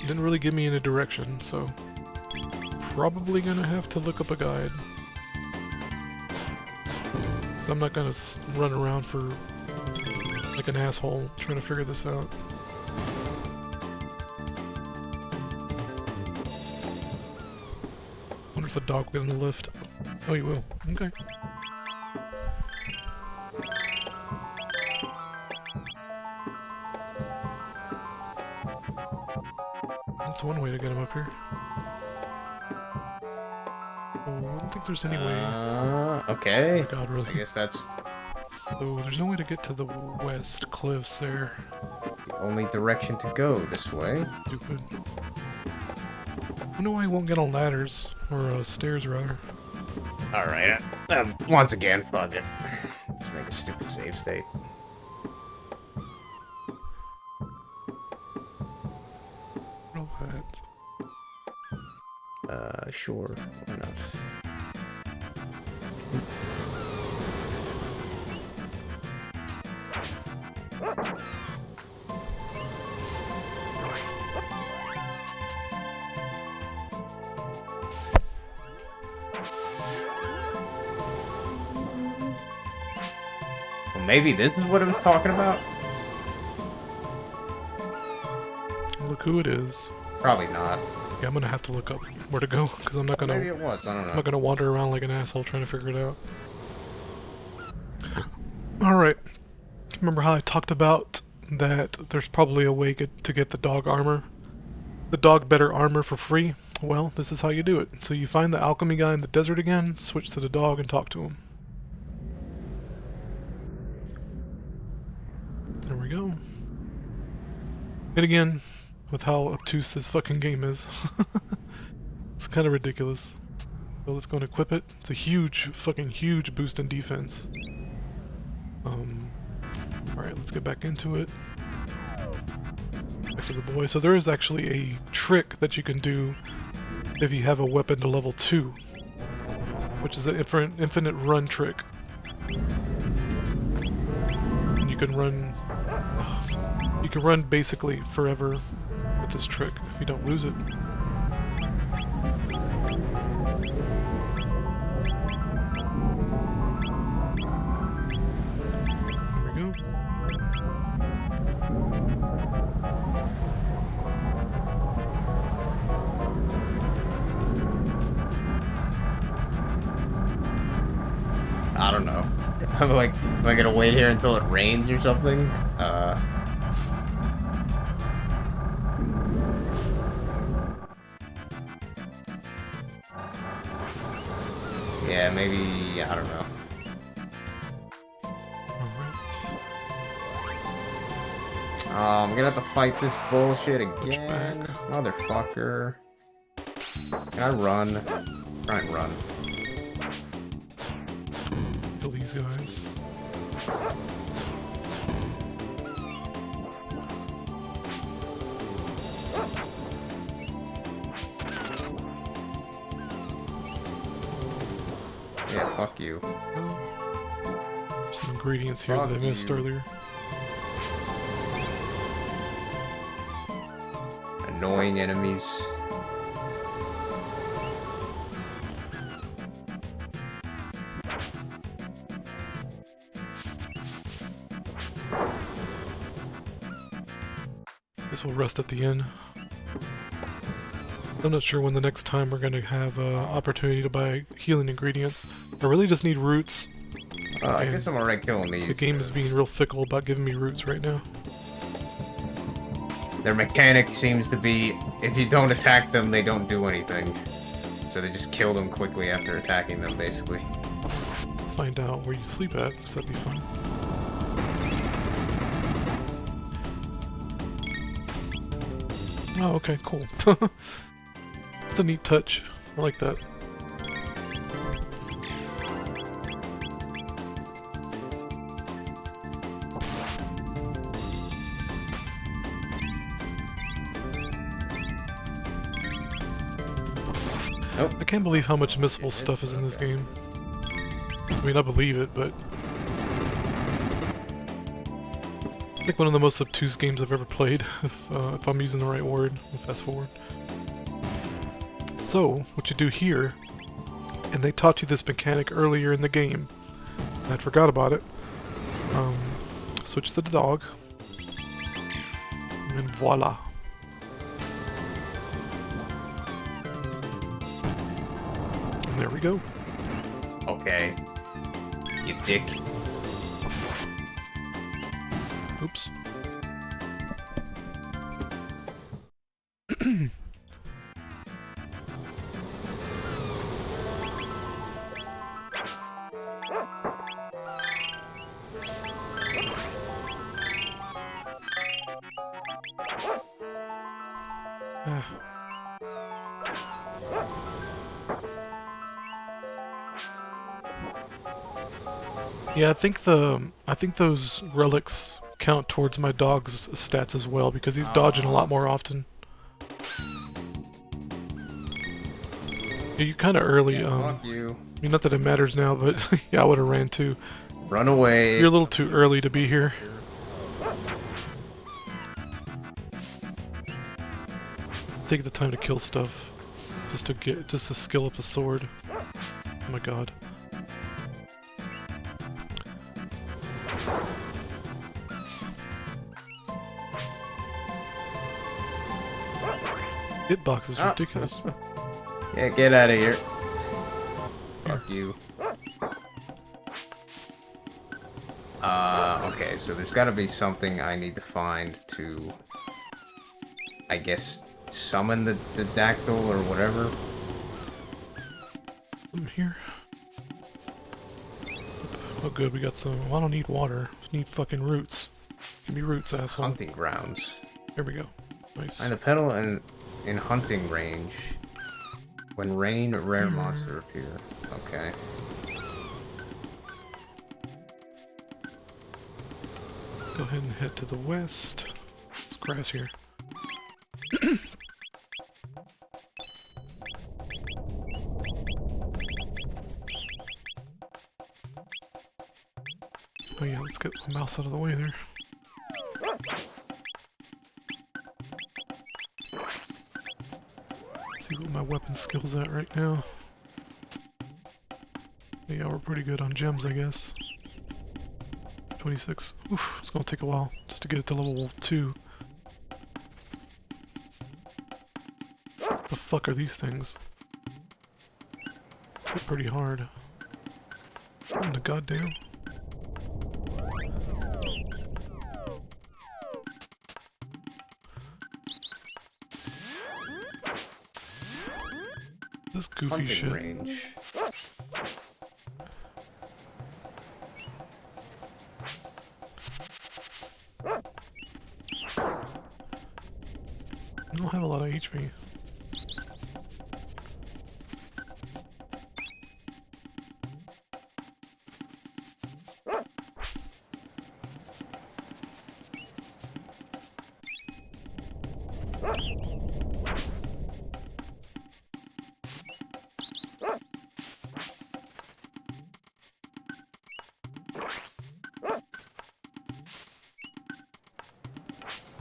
really give me any direction, so probably gonna have to look up a guide. Cause I'm not gonna run around for like an asshole trying to figure this out. Wonder if the dog will get in the lift. Oh, you will. Okay. That's one way to get him up here. Oh, I don't think there's any way. Okay. Oh god, really? I guess that's So there's no way to get to the west cliffs there. the only direction to go this way. Stupid. I wonder why I won't get on ladders, or stairs rather. Alright, once again, fuck it. Let's make a stupid save state. What that? Sure, why not? Well, maybe this is what it was talking about? Look who it is. Probably not. Yeah, I'm gonna have to look up where to go, because I'm not gonna Maybe it was, I don't I'm know. not gonna wander around like an asshole trying to figure it out. Alright. Remember how I talked about that there's probably a way to get the dog armor? The dog better armor for free? Well, this is how you do it. So you find the alchemy guy in the desert again, switch to the dog and talk to him. There we go. And again, with how obtuse this fucking game is. It's kind of ridiculous. So let's go and equip it. It's a huge, fucking huge boost in defense. Alright, let's get back into it. Back to the boy. So there is actually a trick that you can do if you have a weapon to level 2. Which is an infinite run trick. And you can run... You can run basically forever with this trick if you don't lose it. There we go. I don't know. I'm like, am I gonna wait here until it rains or something? Yeah, maybe, I don't know. I'm gonna have to fight this bullshit again. Motherfucker. Can I run? Try and run. Kill these guys. Fuck you. Some ingredients here Fuck that I missed you. earlier. Annoying enemies. Guess we'll rest at the inn. I'm not sure when the next time we're gonna have opportunity to buy healing ingredients. I really just need roots. I And guess I'm already killing these. the game is being real fickle about giving me roots right now. Their mechanic seems to be, if you don't attack them, they don't do anything. So they just kill them quickly after attacking them, basically. Find out where you sleep at, because that'd be fun. Oh, okay, cool. It's a neat touch. I like that. Nope. I can't believe how much missable stuff is in this game. I mean, I believe it, but... I think one of the most obtuse games I've ever played, if I'm using the right word. Fast forward. So, what you do here, and they taught you this mechanic earlier in the game, and I forgot about it. Switch to the dog, and voila. And there we go. Okay. You dick. Oops. Yeah, I think those relics count towards my dog's stats as well because he's dodging a lot more often. Yeah, you're kind of early. Yeah, fuck you. I mean, not that it matters now, but yeah, I would have ran too. Run away. You're a little too early to be here. Take the time to kill stuff, just to skill up the sword. Oh my god. Hitbox is ridiculous. Yeah, get out of here. Fuck you. Okay, so there's gotta be something I need to find to, I guess, summon the dactyl or whatever. I'm here. Oh good, we got some... Well, I don't need water. I just need fucking roots. Give me roots, asshole. Hunting grounds. Here we go. Nice. Find the pedal in hunting range. When rain, a rare monster appear. Okay. Let's go ahead and head to the west. There's grass here. Oh yeah, let's get the mouse out of the way there. See what my weapon skill's at right now. Yeah, we're pretty good on gems, I guess. 26. Oof, it's gonna take a while just to get it to level 2. What the fuck are these things? Hit pretty hard. What in the goddamn? This goofy Hunting shit. range. I don't have a lot of HP.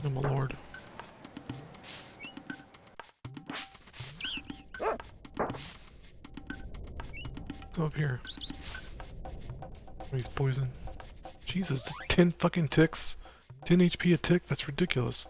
Oh my lord. Go up here. Oh, he's poison. Jesus, just 10 fucking ticks. 10 HP a tick? That's ridiculous.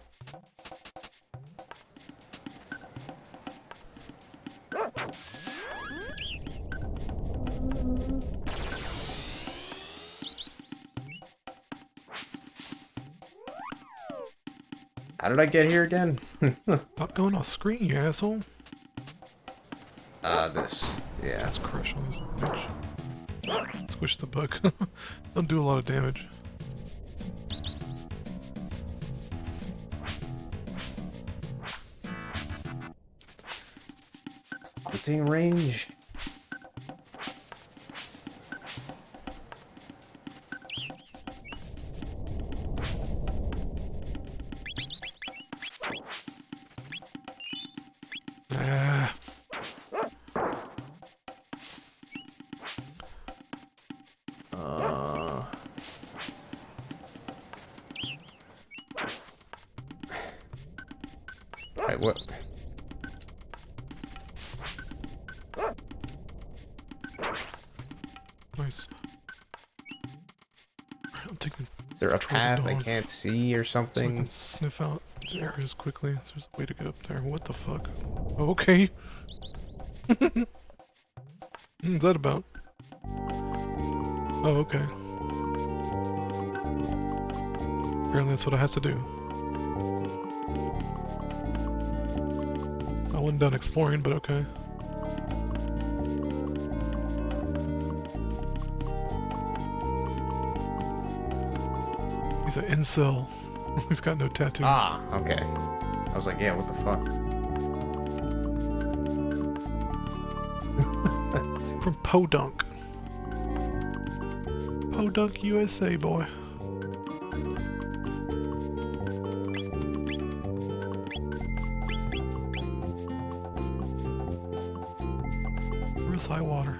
How did I get here again? Stop going off screen, you asshole. This. Yeah. Let's crush on this bitch. Squish the bug. Don't do a lot of damage. Within range. Ah. Alright, what? Nice. I'm taking. Is there a control of path the I dog can't see or so I something? can sniff out the areas quickly. There's a way to get up there. What the fuck? Oh, okay. What's that about? Oh, okay. Apparently that's what I have to do. I wasn't done exploring, but okay. He's an incel. He's got no tattoos. Ah, okay. I was like, yeah, what the fuck? From Podunk. Podunk, USA, boy. Where's high water?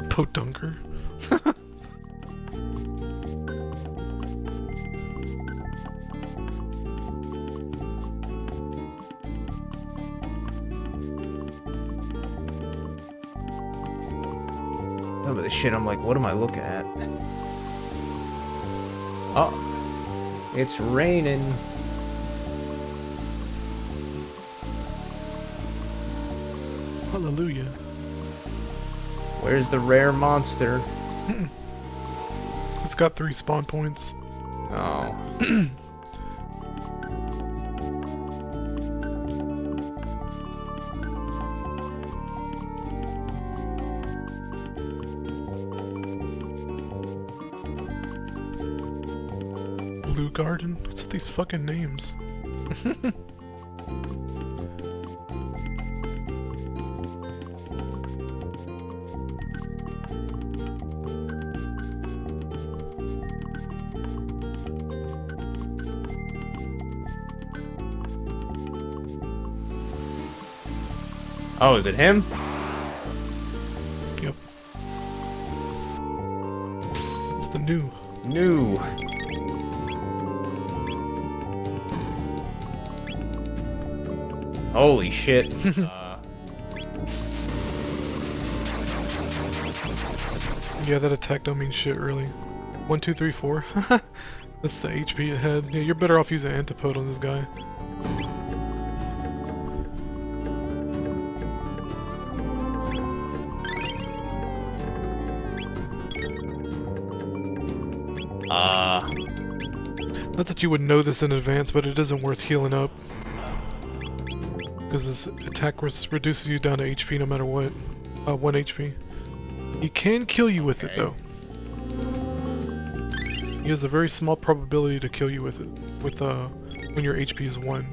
Podunker. Some of the shit, I'm like, what am I looking at? Oh, it's raining. Hallelujah. Where's the rare monster? It's got 3 spawn points. Oh. Blue Garden? What's with these fucking names? Oh, is it him? Yep. It's the new. New. Holy shit. Yeah, that attack don't mean shit, really. 1, 2, 3, 4. That's the HP ahead. Yeah, you're better off using Antipode on this guy. Not that you would know this in advance, but it isn't worth healing up. Because this attack reduces you down to HP no matter what. 1 HP. He can kill you with it, though. He has a very small probability to kill you with it. When your HP is 1.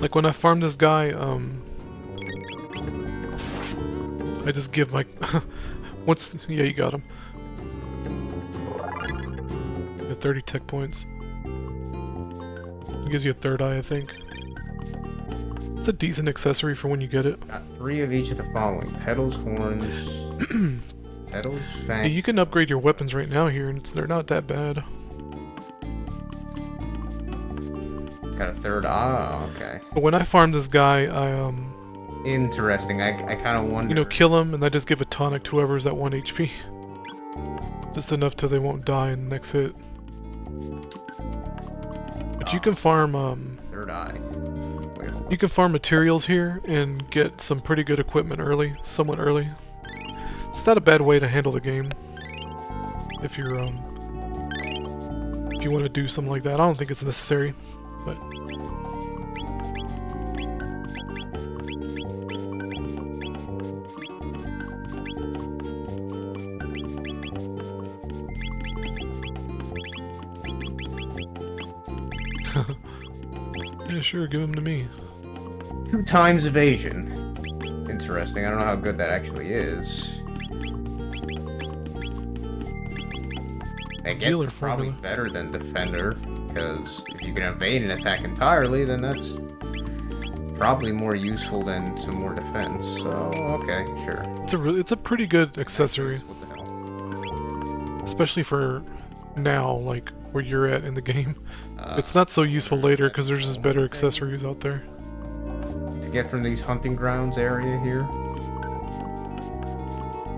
Like when I farm this guy, I just give my yeah, you got him. At 30 tech points. It gives you a third eye, I think. It's a decent accessory for when you get it. Got 3 of each of the following: petals, horns, petals, Yeah, fangs. you can upgrade your weapons right now here, and they're not that bad. Got a third eye. Oh, okay. But when I farm this guy, I Interesting. I kind of wonder. you know, kill him, and I just give a tonic to whoever's at 1 HP. Just enough till they won't die in the next hit. But you can farm Third eye. Wait, hold on. you can farm materials here and get some pretty good equipment early, somewhat early. It's not a bad way to handle the game. If you're if you want to do something like that. I don't think it's necessary, but yeah, sure, give them to me. 2 times evasion. Interesting. I don't know how good that actually is. I guess Healer it's probably formula. better than defender, because if you can evade an attack entirely, then that's probably more useful than some more defense. So okay, sure. It's a pretty good accessory, What the hell? especially for now, like where you're at in the game. It's not so useful later because there's just better accessories out there. To get from these hunting grounds area here.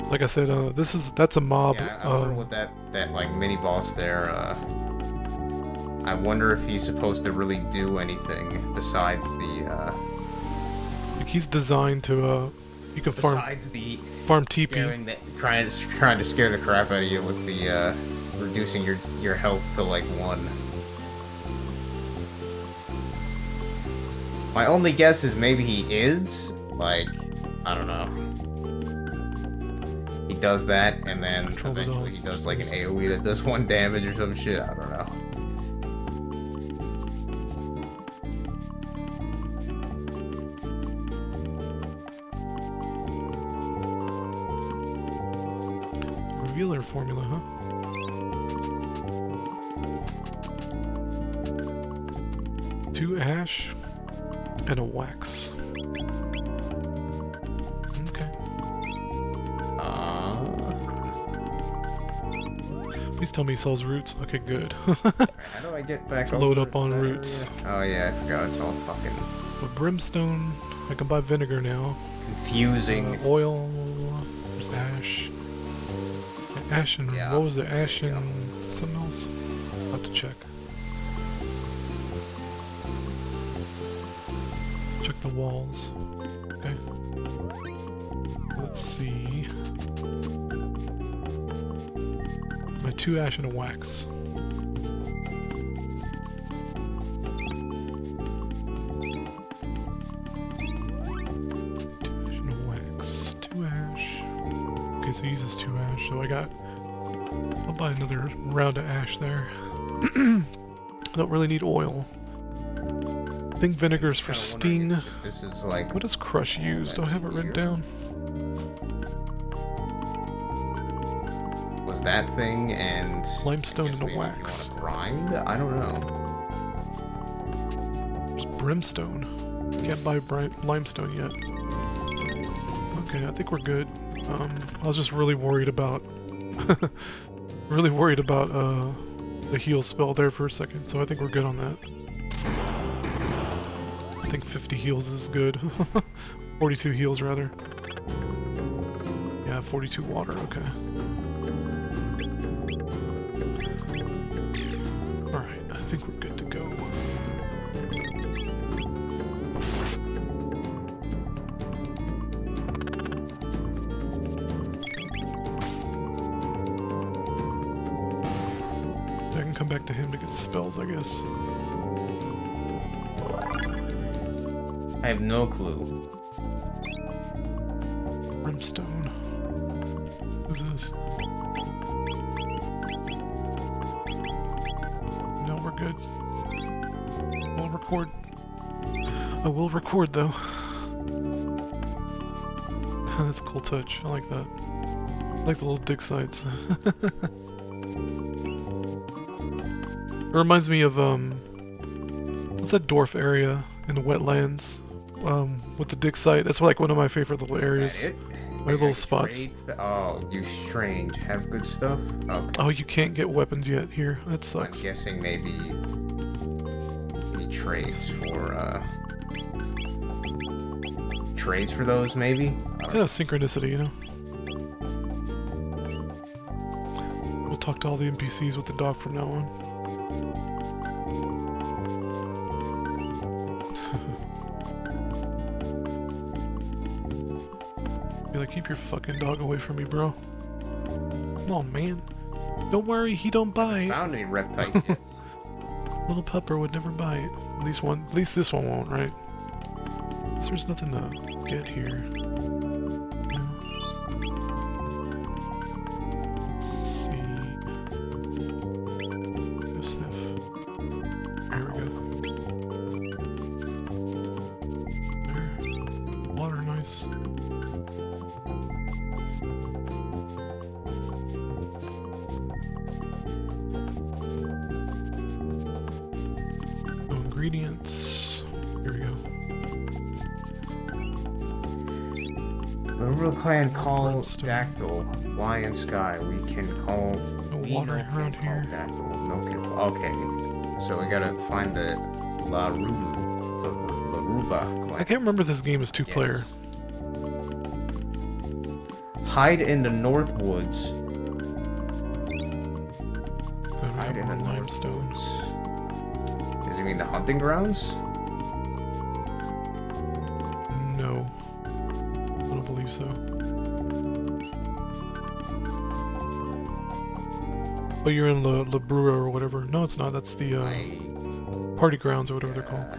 Like I said, that's a mob. Yeah, I wonder what that like mini boss there. I wonder if he's supposed to really do anything besides the like he's designed to you can farm farm TP. scaring that trying to scare the crap out of you with the reducing your health to like 1. My only guess is maybe he is like, I don't know. He does that, and then Control the eventually dog. he does like an AoE that does 1 damage or some shit. I don't know. Revealer formula, huh? Two ash and a wax. Okay. Please tell me he sells roots. Okay, good. How do I get back Load over up on to that roots. area? Oh yeah, I forgot it's all fucking With brimstone, I can buy vinegar now. confusing. Oil. There's ash. Ash and Yeah, what was it? Ash there you and something else. I'll have to check. Check the walls. Okay. Let's see. My 2 ash and a wax. Two ash. Okay, so he uses 2 ash, so I'll buy another round of ash there. I don't really need oil. I think vinegar's for Kinda wondering sting. if this is like What does crush use? Do I have it written down? was that thing and Limestone guess and a maybe if wax. you wanna grind? I don't know. There's brimstone. Can't buy limestone yet. Okay, I think we're good. I was just really worried about the heal spell there for a second, so I think we're good on that. I think 50 heals is good. 42 heals rather. Yeah, 42 water, okay. Alright, I think we're good to go. I can come back to him to get spells, I guess. I have no clue. Brimstone. Who's this? No, we're good. We'll record. I will record though. That's a cool touch. I like that. I like the little dig sites. It reminds me of what's that dwarf area in the wetlands? With the dig site. That's like one of my favorite little areas. Is that it? My little spots. Oh, you strange. Have good stuff? Okay. Oh, you can't get weapons yet here. That sucks. I'm guessing maybe trades for those, maybe? Yeah, synchronicity, you know. We'll talk to all the NPCs with the dog from now on. Be like, keep your fucking dog away from me, bro. Come on, man. Don't worry, he don't bite. Found any reptiles yet? Little pupper would never bite. At least this one won't, right? So there's nothing to get here. No. Let's see. Joseph. There we go. There. Water, nice. No ingredients. Here we go. Remember the clan call Dactyl, Lion Sky. We can call. No water around here. Dactyl. No can. Okay. So we gotta find the La Ruba clan. I can't remember if this game is two-player. Hide in the North Woods. Hide in the limestone. Does he mean the hunting grounds? No. I don't believe so. Oh, you're in La Brua or whatever. No, it's not. That's the party grounds or whatever they're called.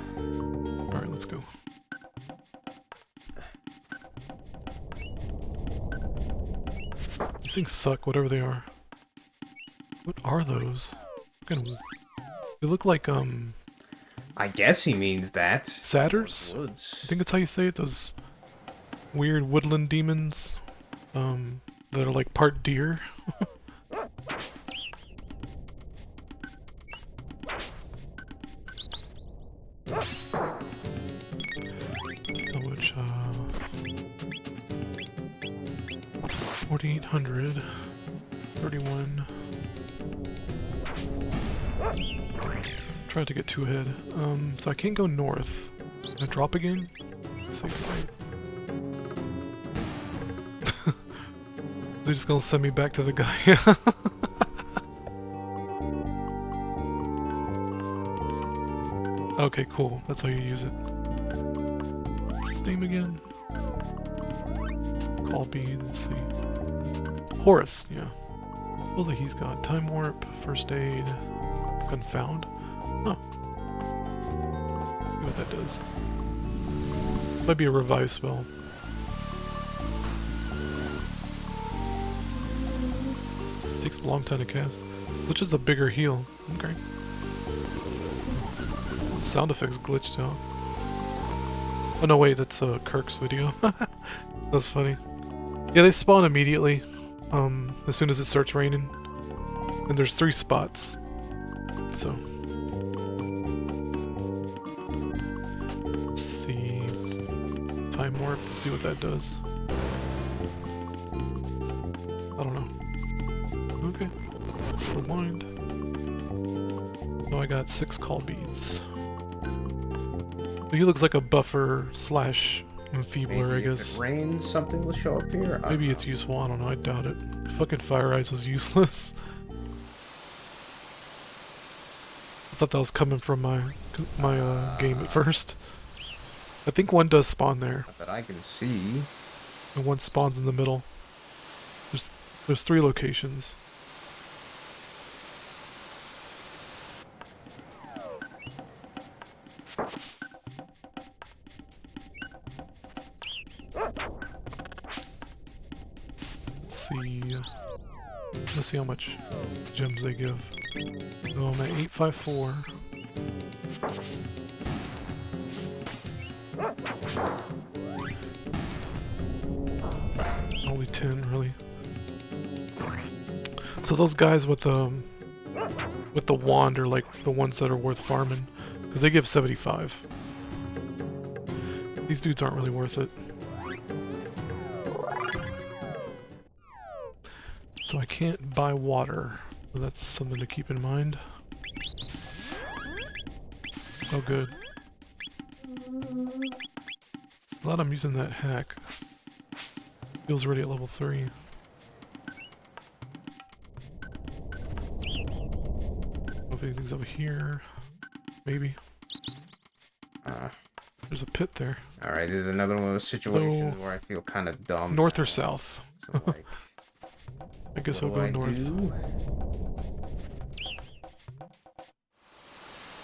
Alright, let's go. These things suck, whatever they are. What are those? They look like, I guess he means that. satyrs? Woods. I think that's how you say it, those weird woodland demons, that are like part deer. Which, 4,800, 31. Tried to get two ahead. So I can't go north. Can I drop again? Safe state. They're just gonna send me back to the guy. Okay, cool. That's how you use it. What's his name again? Call bead, let's see. Horace, yeah. What else he's got? Time warp, first aid, confound. Huh. See what that does. Might be a revive spell. Takes a long time to cast. Which is a bigger heal. Okay. Sound effects glitched out. Oh no, wait, that's Kirk's video. That's funny. Yeah, they spawn immediately. As soon as it starts raining. And there's 3 spots. So. Let's see. Time warp, see what that does. I don't know. Okay. Rewind. So I got 6 call beads. But he looks like a buffer slash enfeebler, Maybe I if guess. it rains, something will show up here. Maybe it's useful, I don't know, I doubt it. Fucking Fire Eyes was useless. I thought that was coming from my game at first. I think one does spawn there. Not that I can see. And one spawns in the middle. There's 3 locations. Let's see how much gems they give. So I'm at 854. Only 10, really. So those guys with the wand are like the ones that are worth farming, because they give 75. These dudes aren't really worth it. So I can't buy water. So that's something to keep in mind. Oh good. Glad I'm using that hack. Feels already at level 3. If anything's over here. Maybe. There's a pit there. Alright, there's another one of those situations where I feel kind of dumb. North or south? So, like, I guess we'll what go do I north. do?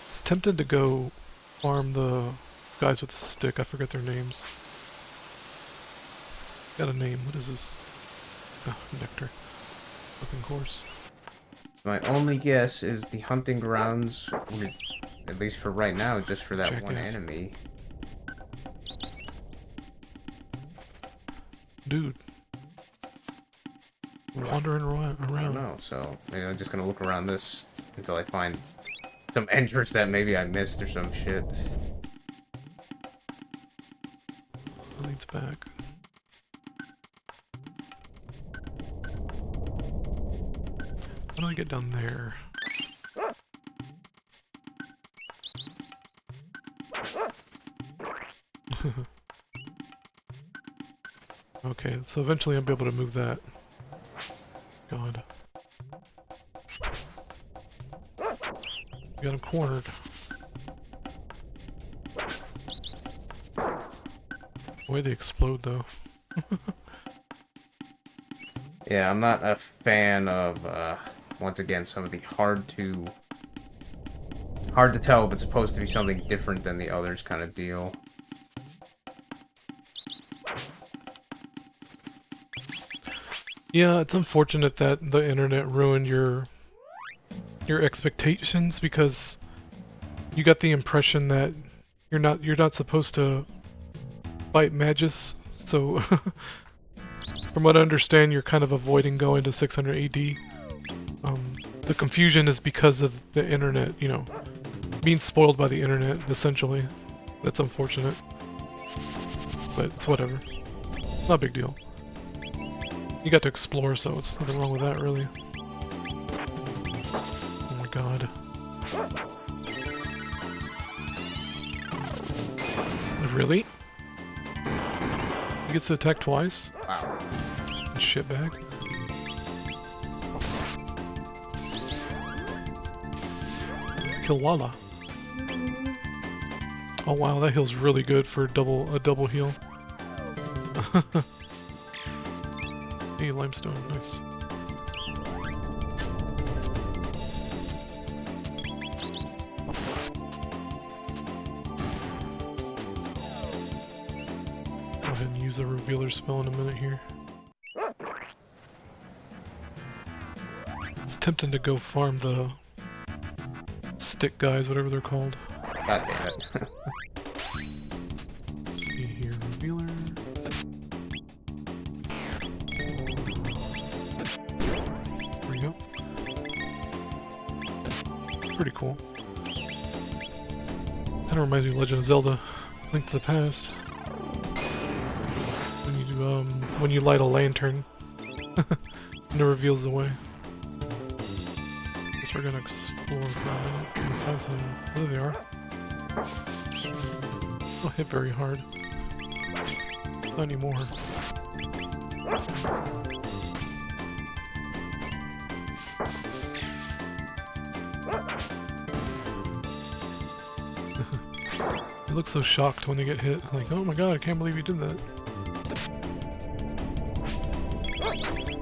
It's tempted to go farm the guys with the stick. I forget their names. Got a name. What is this? Oh, nectar. Fucking course. My only guess is the hunting grounds, would, at least for right now, just for that one Jackass. enemy. Dude. Wandering I don't around. know, so maybe I'm just gonna look around this until I find some entrance that maybe I missed or some shit. Leads back. How do I get down there? Okay, so eventually I'll be able to move that. God. Got him cornered. The way they explode, though. Yeah, I'm not a fan of, once again, some of the hard to tell if it's supposed to be something different than the others kind of deal. Yeah, it's unfortunate that the internet ruined your expectations, because you got the impression that you're not supposed to fight magus. So from what I understand, you're kind of avoiding going to 600 AD. The confusion is because of the internet, you know, being spoiled by the internet, essentially. That's unfortunate. But it's whatever. Not a big deal. You got to explore, so it's nothing wrong with that, really. Oh my god. Really? He gets to attack twice? Wow. Shitbag. Kilwala. Oh wow, that heal's really good for a double heal. Hey, limestone, nice. Go ahead and use the revealer spell in a minute here. It's tempting to go farm the stick guys, whatever they're called. God damn it. Let's see here, revealer. There we go. Pretty cool. Kind of reminds me of Legend of Zelda: Link to the Past. When you do, when you light a lantern, and it reveals the way. Guess we're gonna explore for a minute and find some. There they are. Don't hit very hard. Not anymore. They look so shocked when they get hit. Like, oh my god, I can't believe you did that.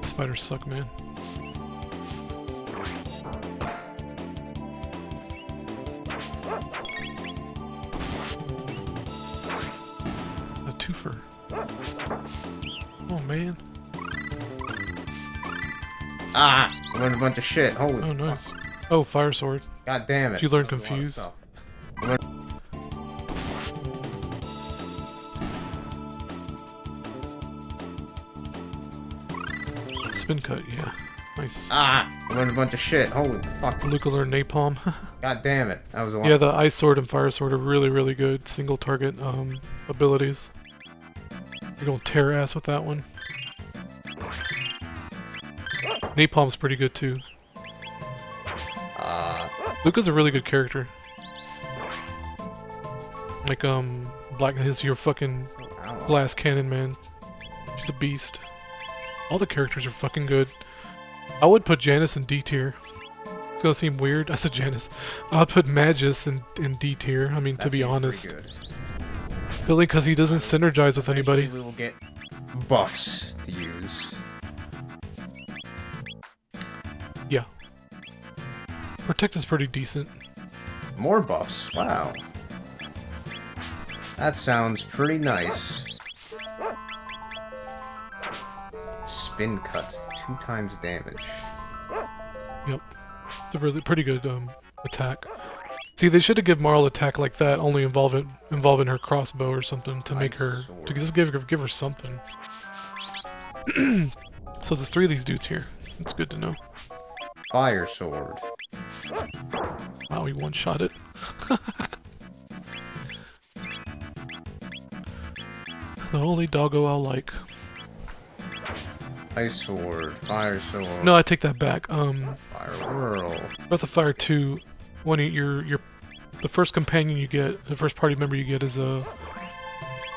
Spiders suck, man. A twofer. Oh man. Ah! I learned a bunch of shit. Holy Oh nice. fuck. Oh, fire sword. God damn it. Did you learn That was a lot of confused? stuff. Spin cut, yeah. Nice. Ah! I learned a bunch of shit. Holy fuck. Nuclear napalm. God damn it. That was a lot. Yeah, the ice sword and fire sword are really, really good single target abilities. You're gonna tear ass with that one. Napalm's pretty good too. Luca's a really good character. Like, your fucking glass cannon man. She's a beast. All the characters are fucking good. I would put Janice in D tier. It's gonna seem weird. I said Janice. I'd put Magus in D tier. I mean, to be honest. Purely because he doesn't synergize with anybody. We will get buffs to use. Yeah. Protect is pretty decent. More buffs. Wow. That sounds pretty nice. Spin cut. 2 times damage. Yep. It's a really pretty good attack. See, they should have given Marl attack like that, only involving her crossbow or something to make her to just give her something. So there's 3 of these dudes here. It's good to know. Fire sword. Wow, he one-shot it. The only doggo I'll like. Ice sword. Fire sword. No, I take that back. Fire whirl. Breath of Fire 2. The first companion you get, the first party member you get is a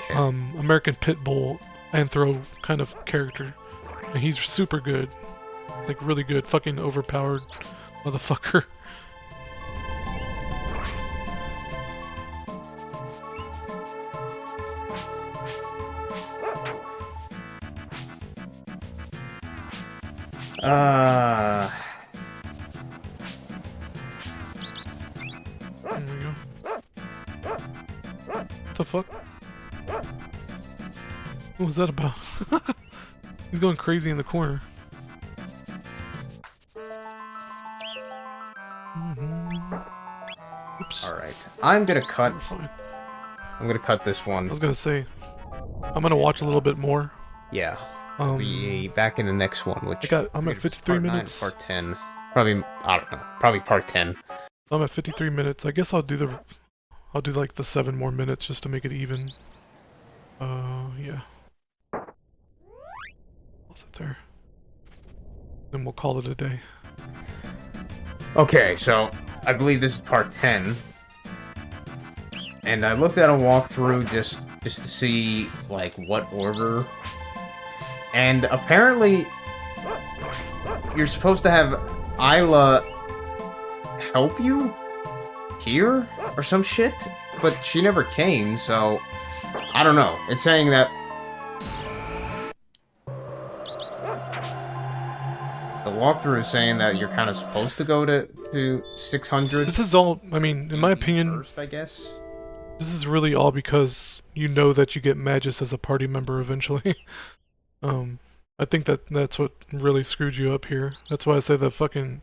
American Pit Bull Anthro kind of character, and he's super good, like really good, fucking overpowered motherfucker. There we go. What the fuck? What was that about? He's going crazy in the corner. Oops. Alright. I'm gonna cut. We're fine. I'm gonna cut this one. I was gonna say, I'm gonna watch a little bit more. Yeah. Be back in the next one, which I'm at 53 minutes. Part 10. Probably, I don't know. Probably part 10. So I'm at 53 minutes. I guess I'll do like the 7 more minutes just to make it even. Yeah. I'll sit there. Then we'll call it a day. Okay, so I believe this is part 10. And I looked at a walkthrough just to see like what order. And apparently you're supposed to have Isla help you here or some shit, but she never came, so I don't know. It's saying that the walkthrough is saying that you're kind of supposed to go to 600. This is all, I mean, in my opinion, first, I guess. This is really all because you know that you get Magus as a party member eventually. I think that's what really screwed you up here. That's why I say that fucking...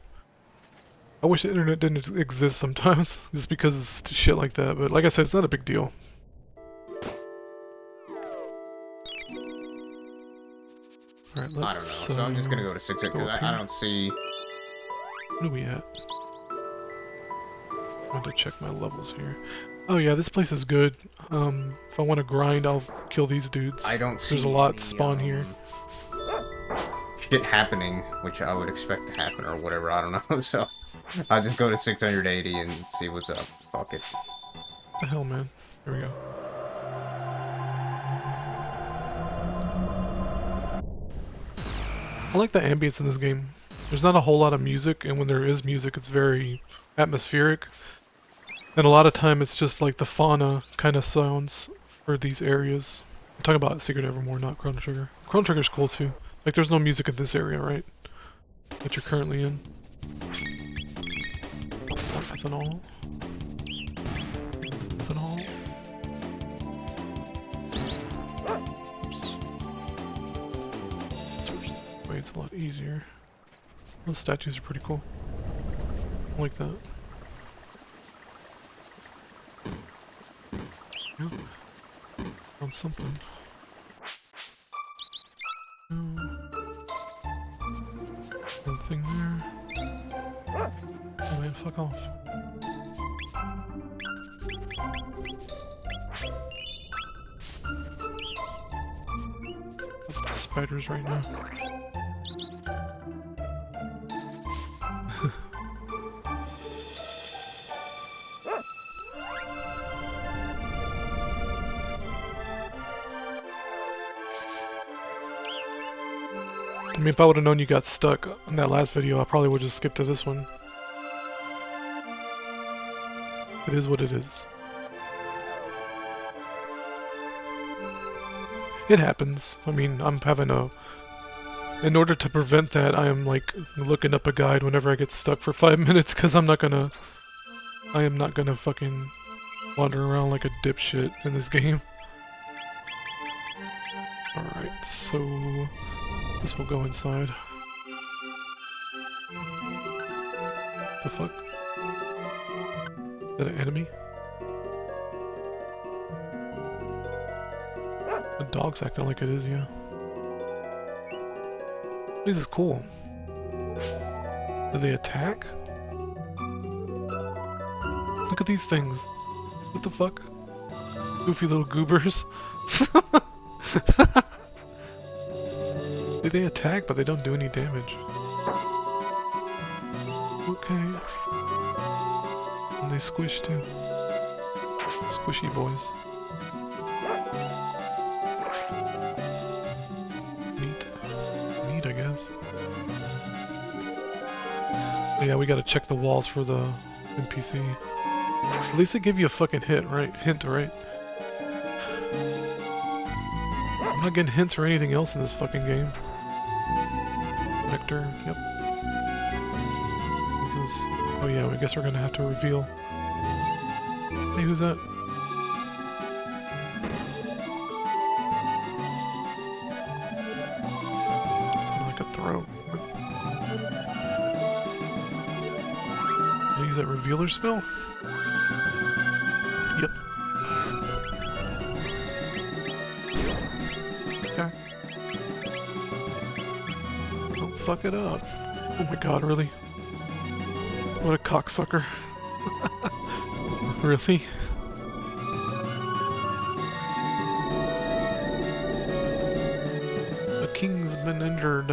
I wish the internet didn't exist sometimes, just because it's shit like that, but like I said, it's not a big deal. Alright, let's... I don't know, so I'm just gonna go to 600 because I don't see... What are we at? I want to check my levels here. Oh yeah, this place is good. If I want to grind, I'll kill these dudes. I don't see There's a lot any, spawn here. Shit happening, which I would expect to happen or whatever, I don't know, so I'll just go to 680 and see what's up. Fuck it. What the hell, man? Here we go. I like the ambience in this game. There's not a whole lot of music, and when there is music, it's very atmospheric. And a lot of time, it's just like the fauna kind of sounds for these areas. I'm talking about Secret Evermore, not Chrono Trigger. Chrono Trigger's cool too. Like, there's no music in this area, right? That you're currently in. Ethanol. Ethanol. Oops. Switch that way, it's a lot easier. Those statues are pretty cool. I like that. Yeah. Found something. fuck off. The spiders right now. I mean, if I would have known you got stuck in that last video, I probably would have skipped to this one. It is what it is. It happens. I mean, I'm having a... In order to prevent that, I am, like, looking up a guide whenever I get stuck for 5 minutes, because I'm not gonna... I am not gonna fucking wander around like a dipshit in this game. Alright, so... This will go inside. The fuck? Is that an enemy? The dog's acting like it is, yeah. This is cool. Do they attack? Look at these things. What the fuck? Goofy little goobers. They attack, but they don't do any damage. Okay. And they squish too. Squishy boys. Neat. Neat, I guess. But yeah, we gotta check the walls for the NPC. At least they give you a fucking hint, right? I'm not getting hints or anything else in this fucking game. Vector, yep. What's this? Oh yeah, I guess we're gonna have to reveal. Hey, who's that? Sounded like a throat. Did I use that revealer spell? Yep. Okay. Don't fuck it up. Oh my god, really? What a cocksucker. Really? The king's been injured.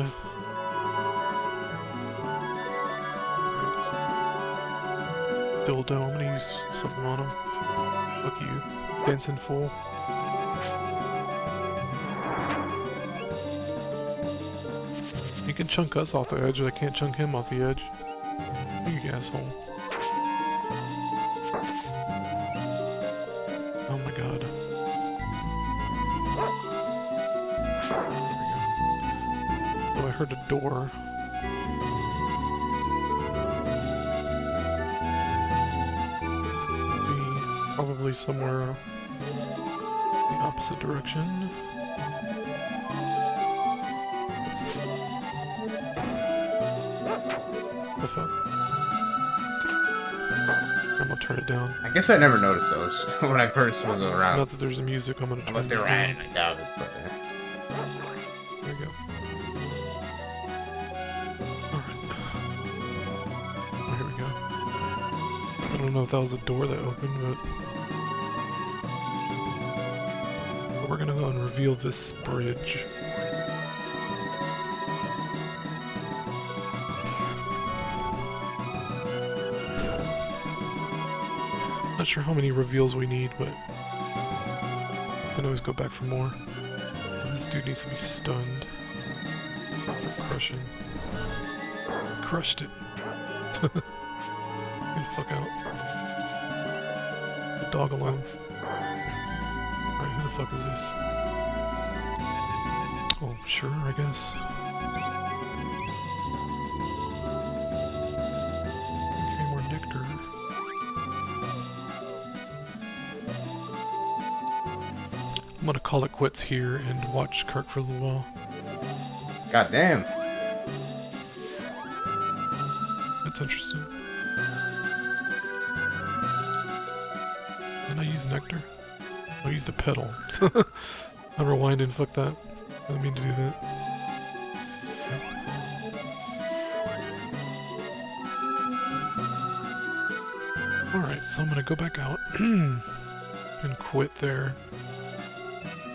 Dildo, I'm gonna use something on him. Fuck you. Dancing fool. You can chunk us off the edge, but I can't chunk him off the edge. You asshole. Oh my god. There we go. Oh, I heard a door. Probably somewhere the opposite direction. The fuck? I'm gonna turn it down. I guess I never noticed those when I first was around. Not that there's music, I'm gonna turn Unless they this were down. adding, I doubt it. But, There we go. Alright. Here we go. I don't know if that was a door that opened, but... We're gonna go and reveal this bridge. Not sure how many reveals we need, but I can always go back for more. This dude needs to be stunned. Crushing. Crushed it. Get the fuck out. The dog alone. Alright, who the fuck is this? Oh, sure, I guess. Okay, more nectar. I'm gonna call it quits here and watch Kirk for a little while. God damn. That's interesting. Did I use nectar? I used a pedal. I rewind and fuck that. I didn't mean to do that. Alright, so I'm gonna go back out and quit there.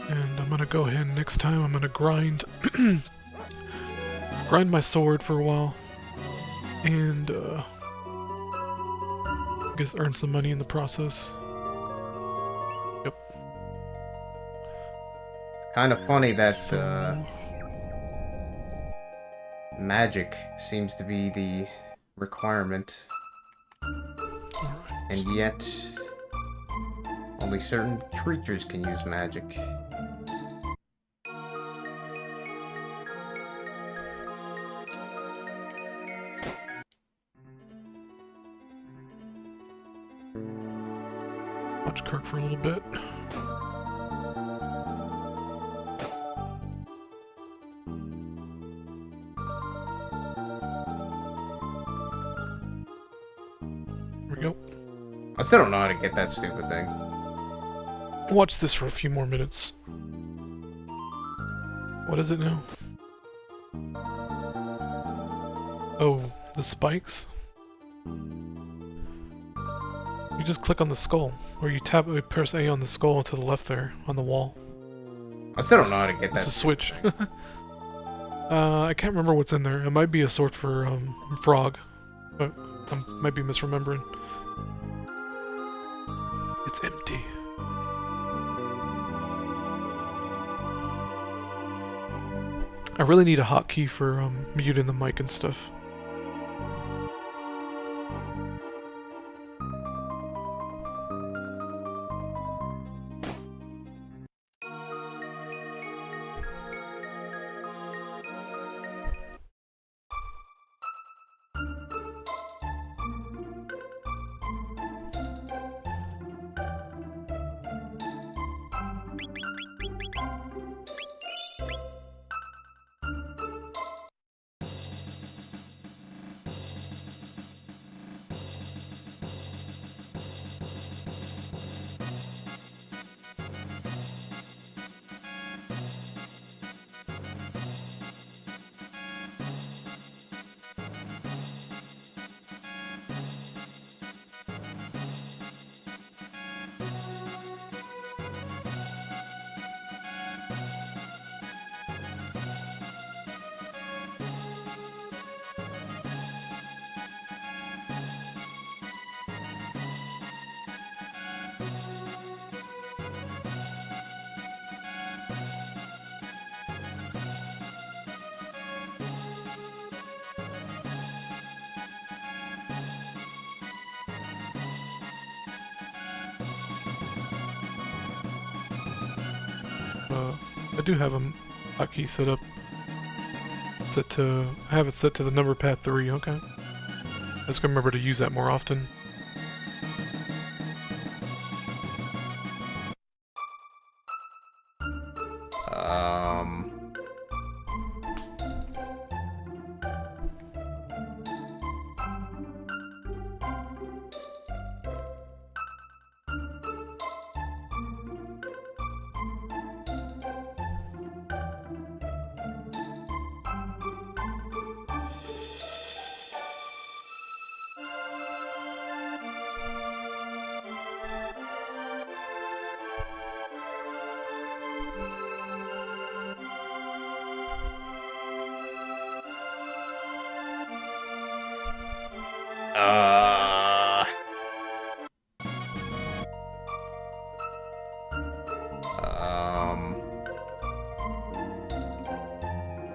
And I'm gonna go ahead next time I'm gonna grind grind my sword for a while. And I guess earn some money in the process. Yep. Kind of funny that So, magic seems to be the requirement, alright. and yet only certain creatures can use magic. Watch Kirk for a little bit. There we go. I still don't know how to get that stupid thing. Watch this for a few more minutes. What is it now? Oh, the spikes? You just click on the skull, or you press A on the skull to the left there, on the wall. I still don't know how to get that It's a stupid switch. thing. I can't remember what's in there. It might be a sword for frog, but I might be misremembering. It's empty. I really need a hotkey for muting the mic and stuff. I do have a hotkey set up. I have it set to the number pad 3, okay. I just gotta remember to use that more often.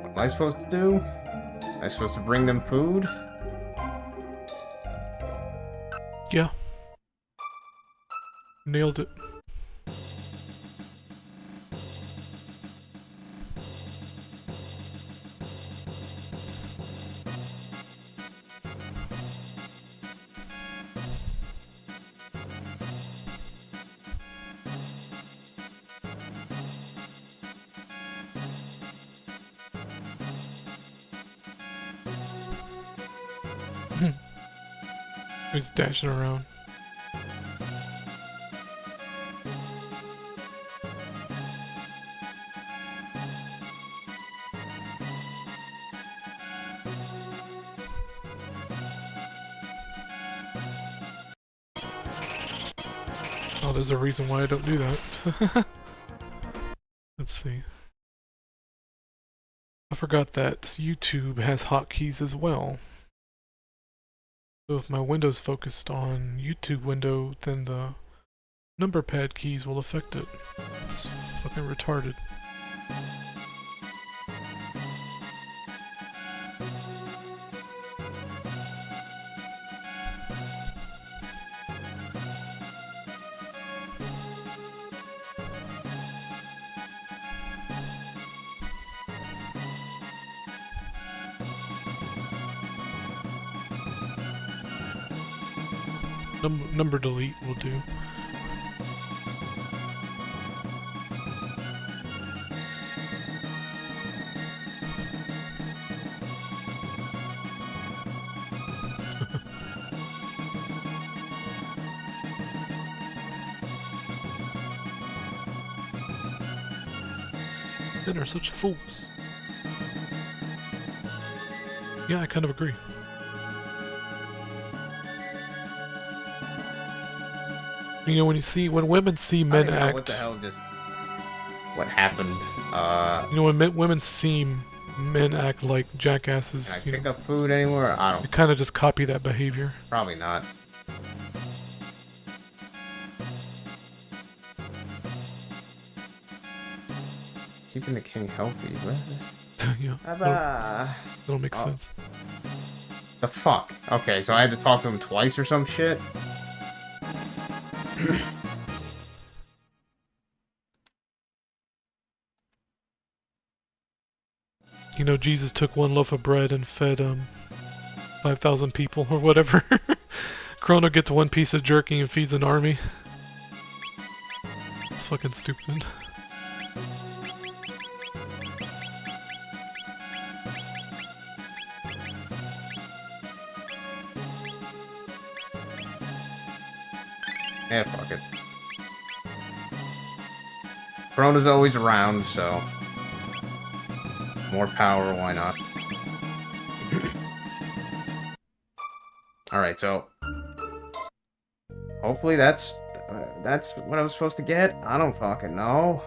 What am I supposed to do? Am I supposed to bring them food? Yeah. Nailed it. He's dashing around. Oh, there's a reason why I don't do that. Let's see. I forgot that YouTube has hotkeys as well. So if my window's focused on YouTube window, then the number pad keys will affect it. It's fucking retarded. Number delete will do. Men are such fools. Yeah, I kind of agree. You know, when women see men act... what the hell just... What happened? You know, when women see men act like jackasses, Can I pick up food anywhere? I they don't... kind of just copy that behavior. Probably not. Keeping the king healthy, what? Yeah, that'll make sense. The fuck? Okay, so I had to talk to him twice or some shit? You know, Jesus took one loaf of bread and fed 5,000 people or whatever. Chrono gets one piece of jerky and feeds an army. It's fucking stupid. Yeah, fuck it. Chrono's always around, so... More power, why not? Alright, so... Hopefully that's what I was supposed to get? I don't fucking know.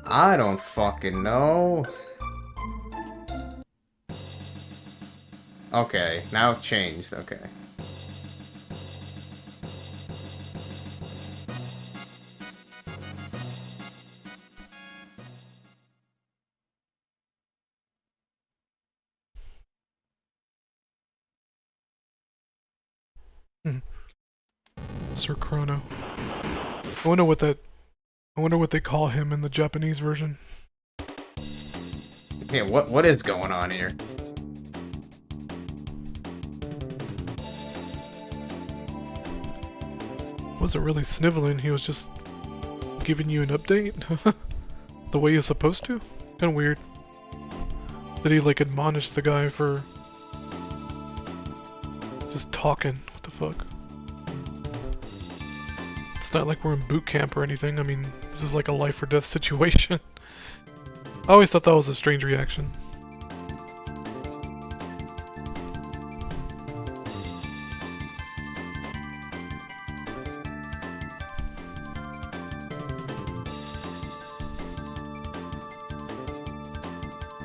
I don't fucking know. Okay, now it changed, okay. Sir Chrono. I wonder what they call him in the Japanese version. Yeah, what is going on here? Wasn't really sniveling, he was just giving you an update? The way he was supposed to? Kinda weird. Did he like admonish the guy for just talking? What the fuck? It's not like we're in boot camp or anything. I mean, this is like a life or death situation. I always thought that was a strange reaction.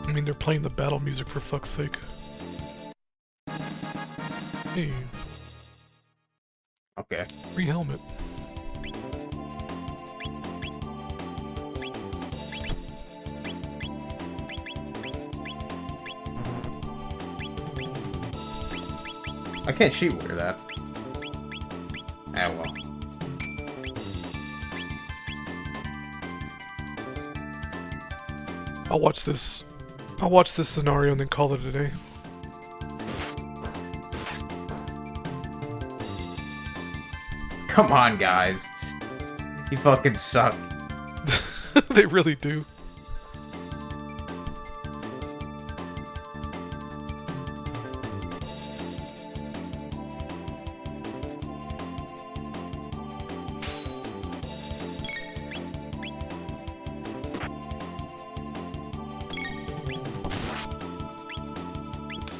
I mean, they're playing the battle music for fuck's sake. Hey. Okay. Free helmet. I can't shoot with that. Ah, well. I'll watch this scenario and then call it a day. Come on, guys. You fucking suck. They really do.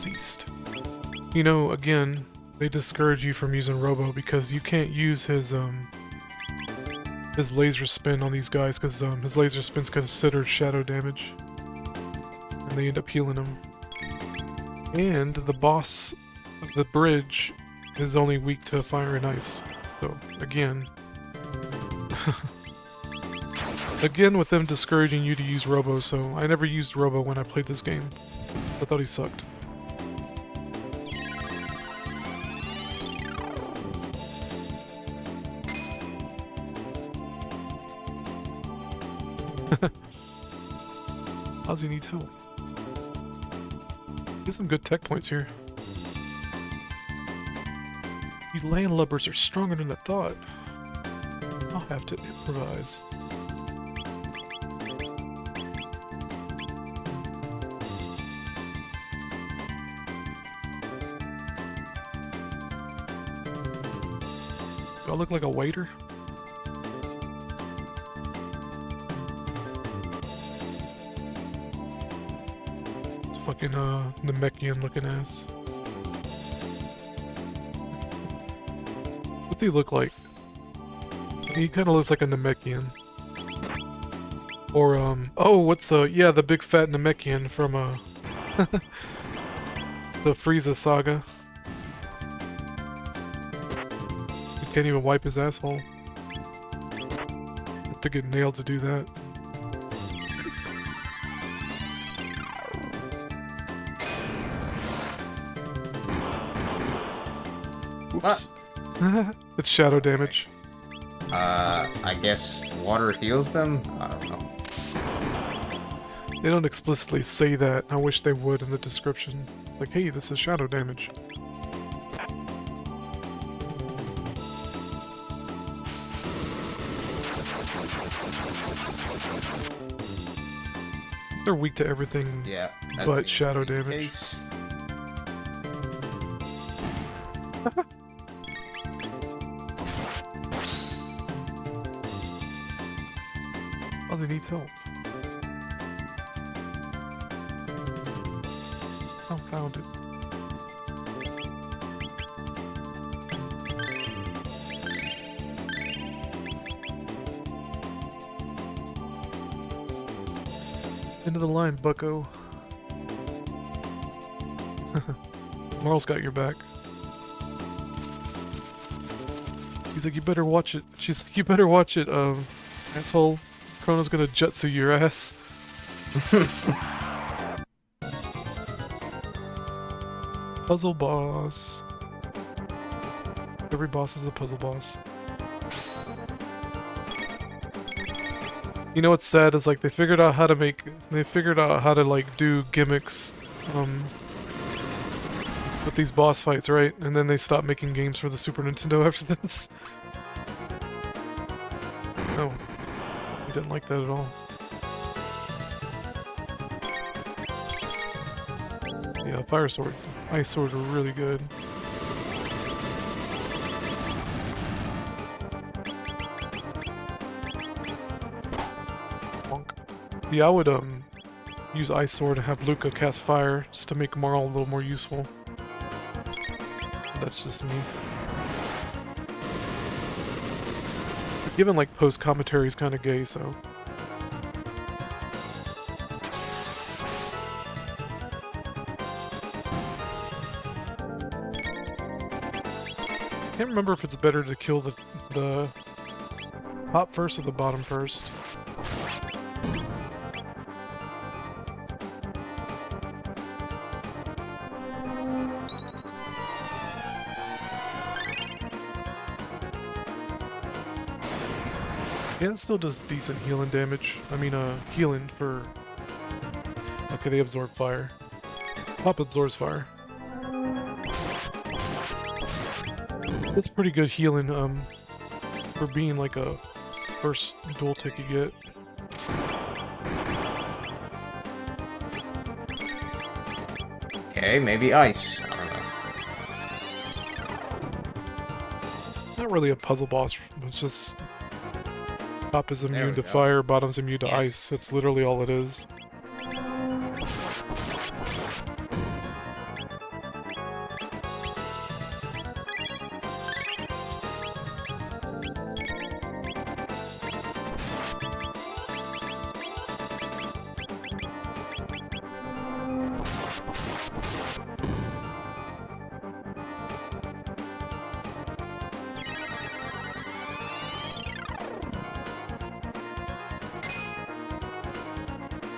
deceased. You know, again, they discourage you from using Robo because you can't use his laser spin on these guys because his laser spin's considered shadow damage. And they end up healing him. And the boss of the bridge is only weak to fire and ice. So, again... Again, with them discouraging you to use Robo, so I never used Robo when I played this game. So I thought he sucked. Ozzy needs help. Get some good tech points here. These landlubbers are stronger than I thought. I'll have to improvise. Do I look like a waiter? It's fucking Namekian looking ass. What's he look like? He kind of looks like a Namekian. Or, oh, what's, yeah, the big fat Namekian from, the Frieza saga. He can't even wipe his asshole. Has to get nailed to do that. Oops. It's shadow damage. I guess water heals them? I don't know. They don't explicitly say that. I wish they would in the description. Like, hey, this is shadow damage. They're weak to everything but shadow damage. Oh, they need help. I found it. Into the line, bucko. Marl's got your back. He's like, you better watch it. She's like, you better watch it, asshole. Chrono's gonna jutsu your ass. Puzzle boss. Every boss is a puzzle boss. You know what's sad is like they figured out how to like do gimmicks with these boss fights, right? And then they stopped making games for the Super Nintendo after this. Oh. I didn't like that at all. Yeah, fire sword, ice sword are really good. Bonk. Yeah, I would use ice sword and have Luca cast fire just to make Marl a little more useful. That's just me. Given like post commentary is kind of gay, so. Can't remember if it's better to kill the top first or the bottom first. Yeah, it still does decent healing damage. I mean, healing for... Okay, they absorb fire. Pop absorbs fire. That's pretty good healing, for being like a first dual tick you get. Okay, maybe ice. I don't know. Not really a puzzle boss, it's just... Top is immune to fire, bottom's immune to ice. That's literally all it is.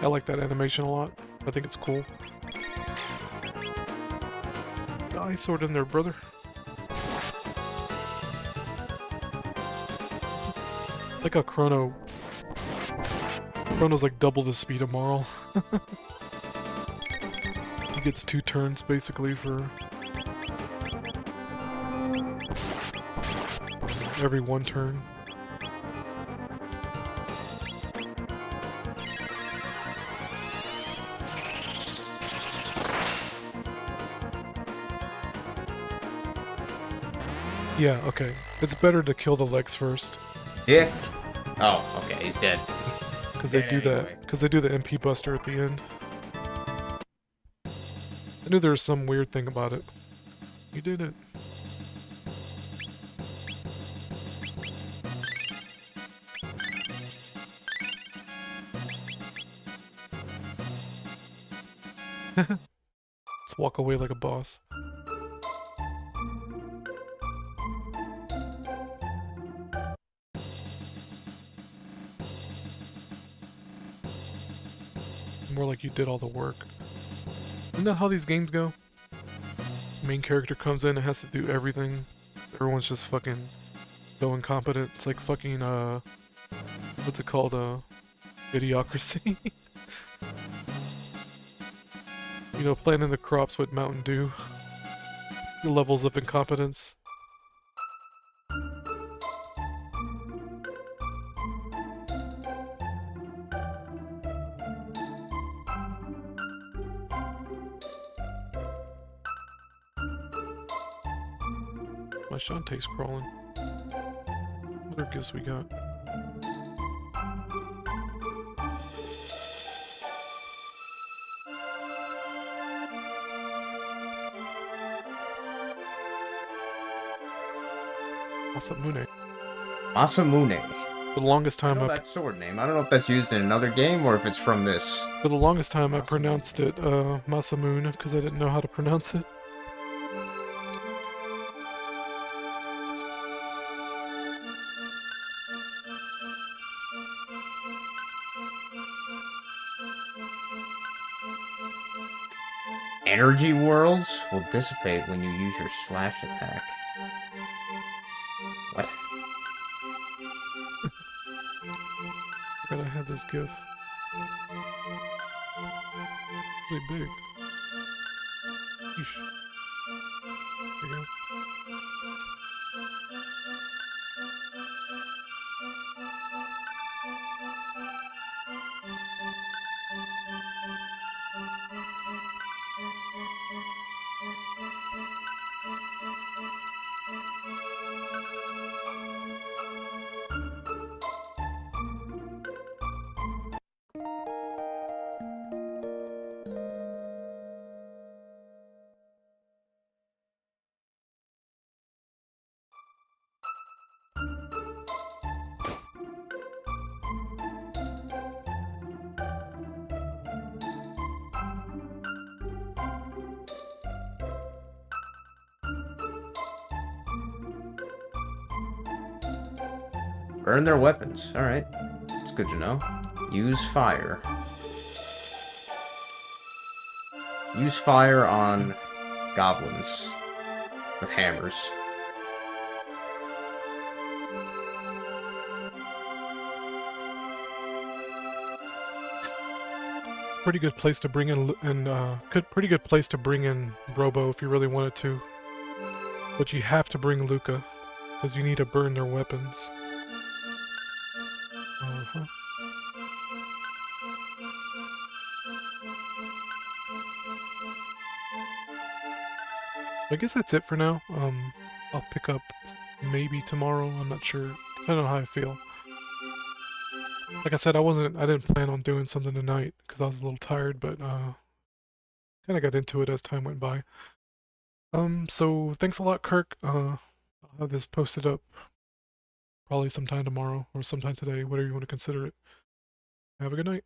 I like that animation a lot. I think it's cool. Eye sword in there, brother. Like how Chrono's like double the speed of Marl. He gets 2 turns basically for every 1 turn. Yeah, okay. It's better to kill the legs first. Yeah. Oh, okay, he's dead. Because they do anyway. that. Because they do the MP Buster at the end. I knew there was some weird thing about it. You did it. Just walk away like a boss. More like you did all the work. Isn't that how these games go? Main character comes in and has to do everything. Everyone's just fucking so incompetent. It's like fucking, what's it called? Idiocracy. You know, planting the crops with Mountain Dew. The levels of incompetence. My Shantae's crawling. What other gifts we got? Masamune. Masamune. For the longest I time know that sword name. I don't know if that's used in another game or if it's from this. For the longest time I Masamune. pronounced it Masamune because I didn't know how to pronounce it. Energy worlds will dissipate when you use your slash attack. What? Forgot I had this gif. Really big. Yeesh. There you go. Burn their weapons. Alright. It's good to know. Use fire. Use fire on goblins with hammers. Pretty good place to bring in, pretty good place to bring in Robo if you really wanted to. But you have to bring Luca, because you need to burn their weapons. Uh-huh. I guess that's it for now. I'll pick up maybe tomorrow. I'm not sure. Depending on how I feel. Like I said, I didn't plan on doing something tonight because I was a little tired, but kind of got into it as time went by. So thanks a lot, Kirk. I'll have this posted up probably sometime tomorrow or sometime today, whatever you want to consider it. Have a good night.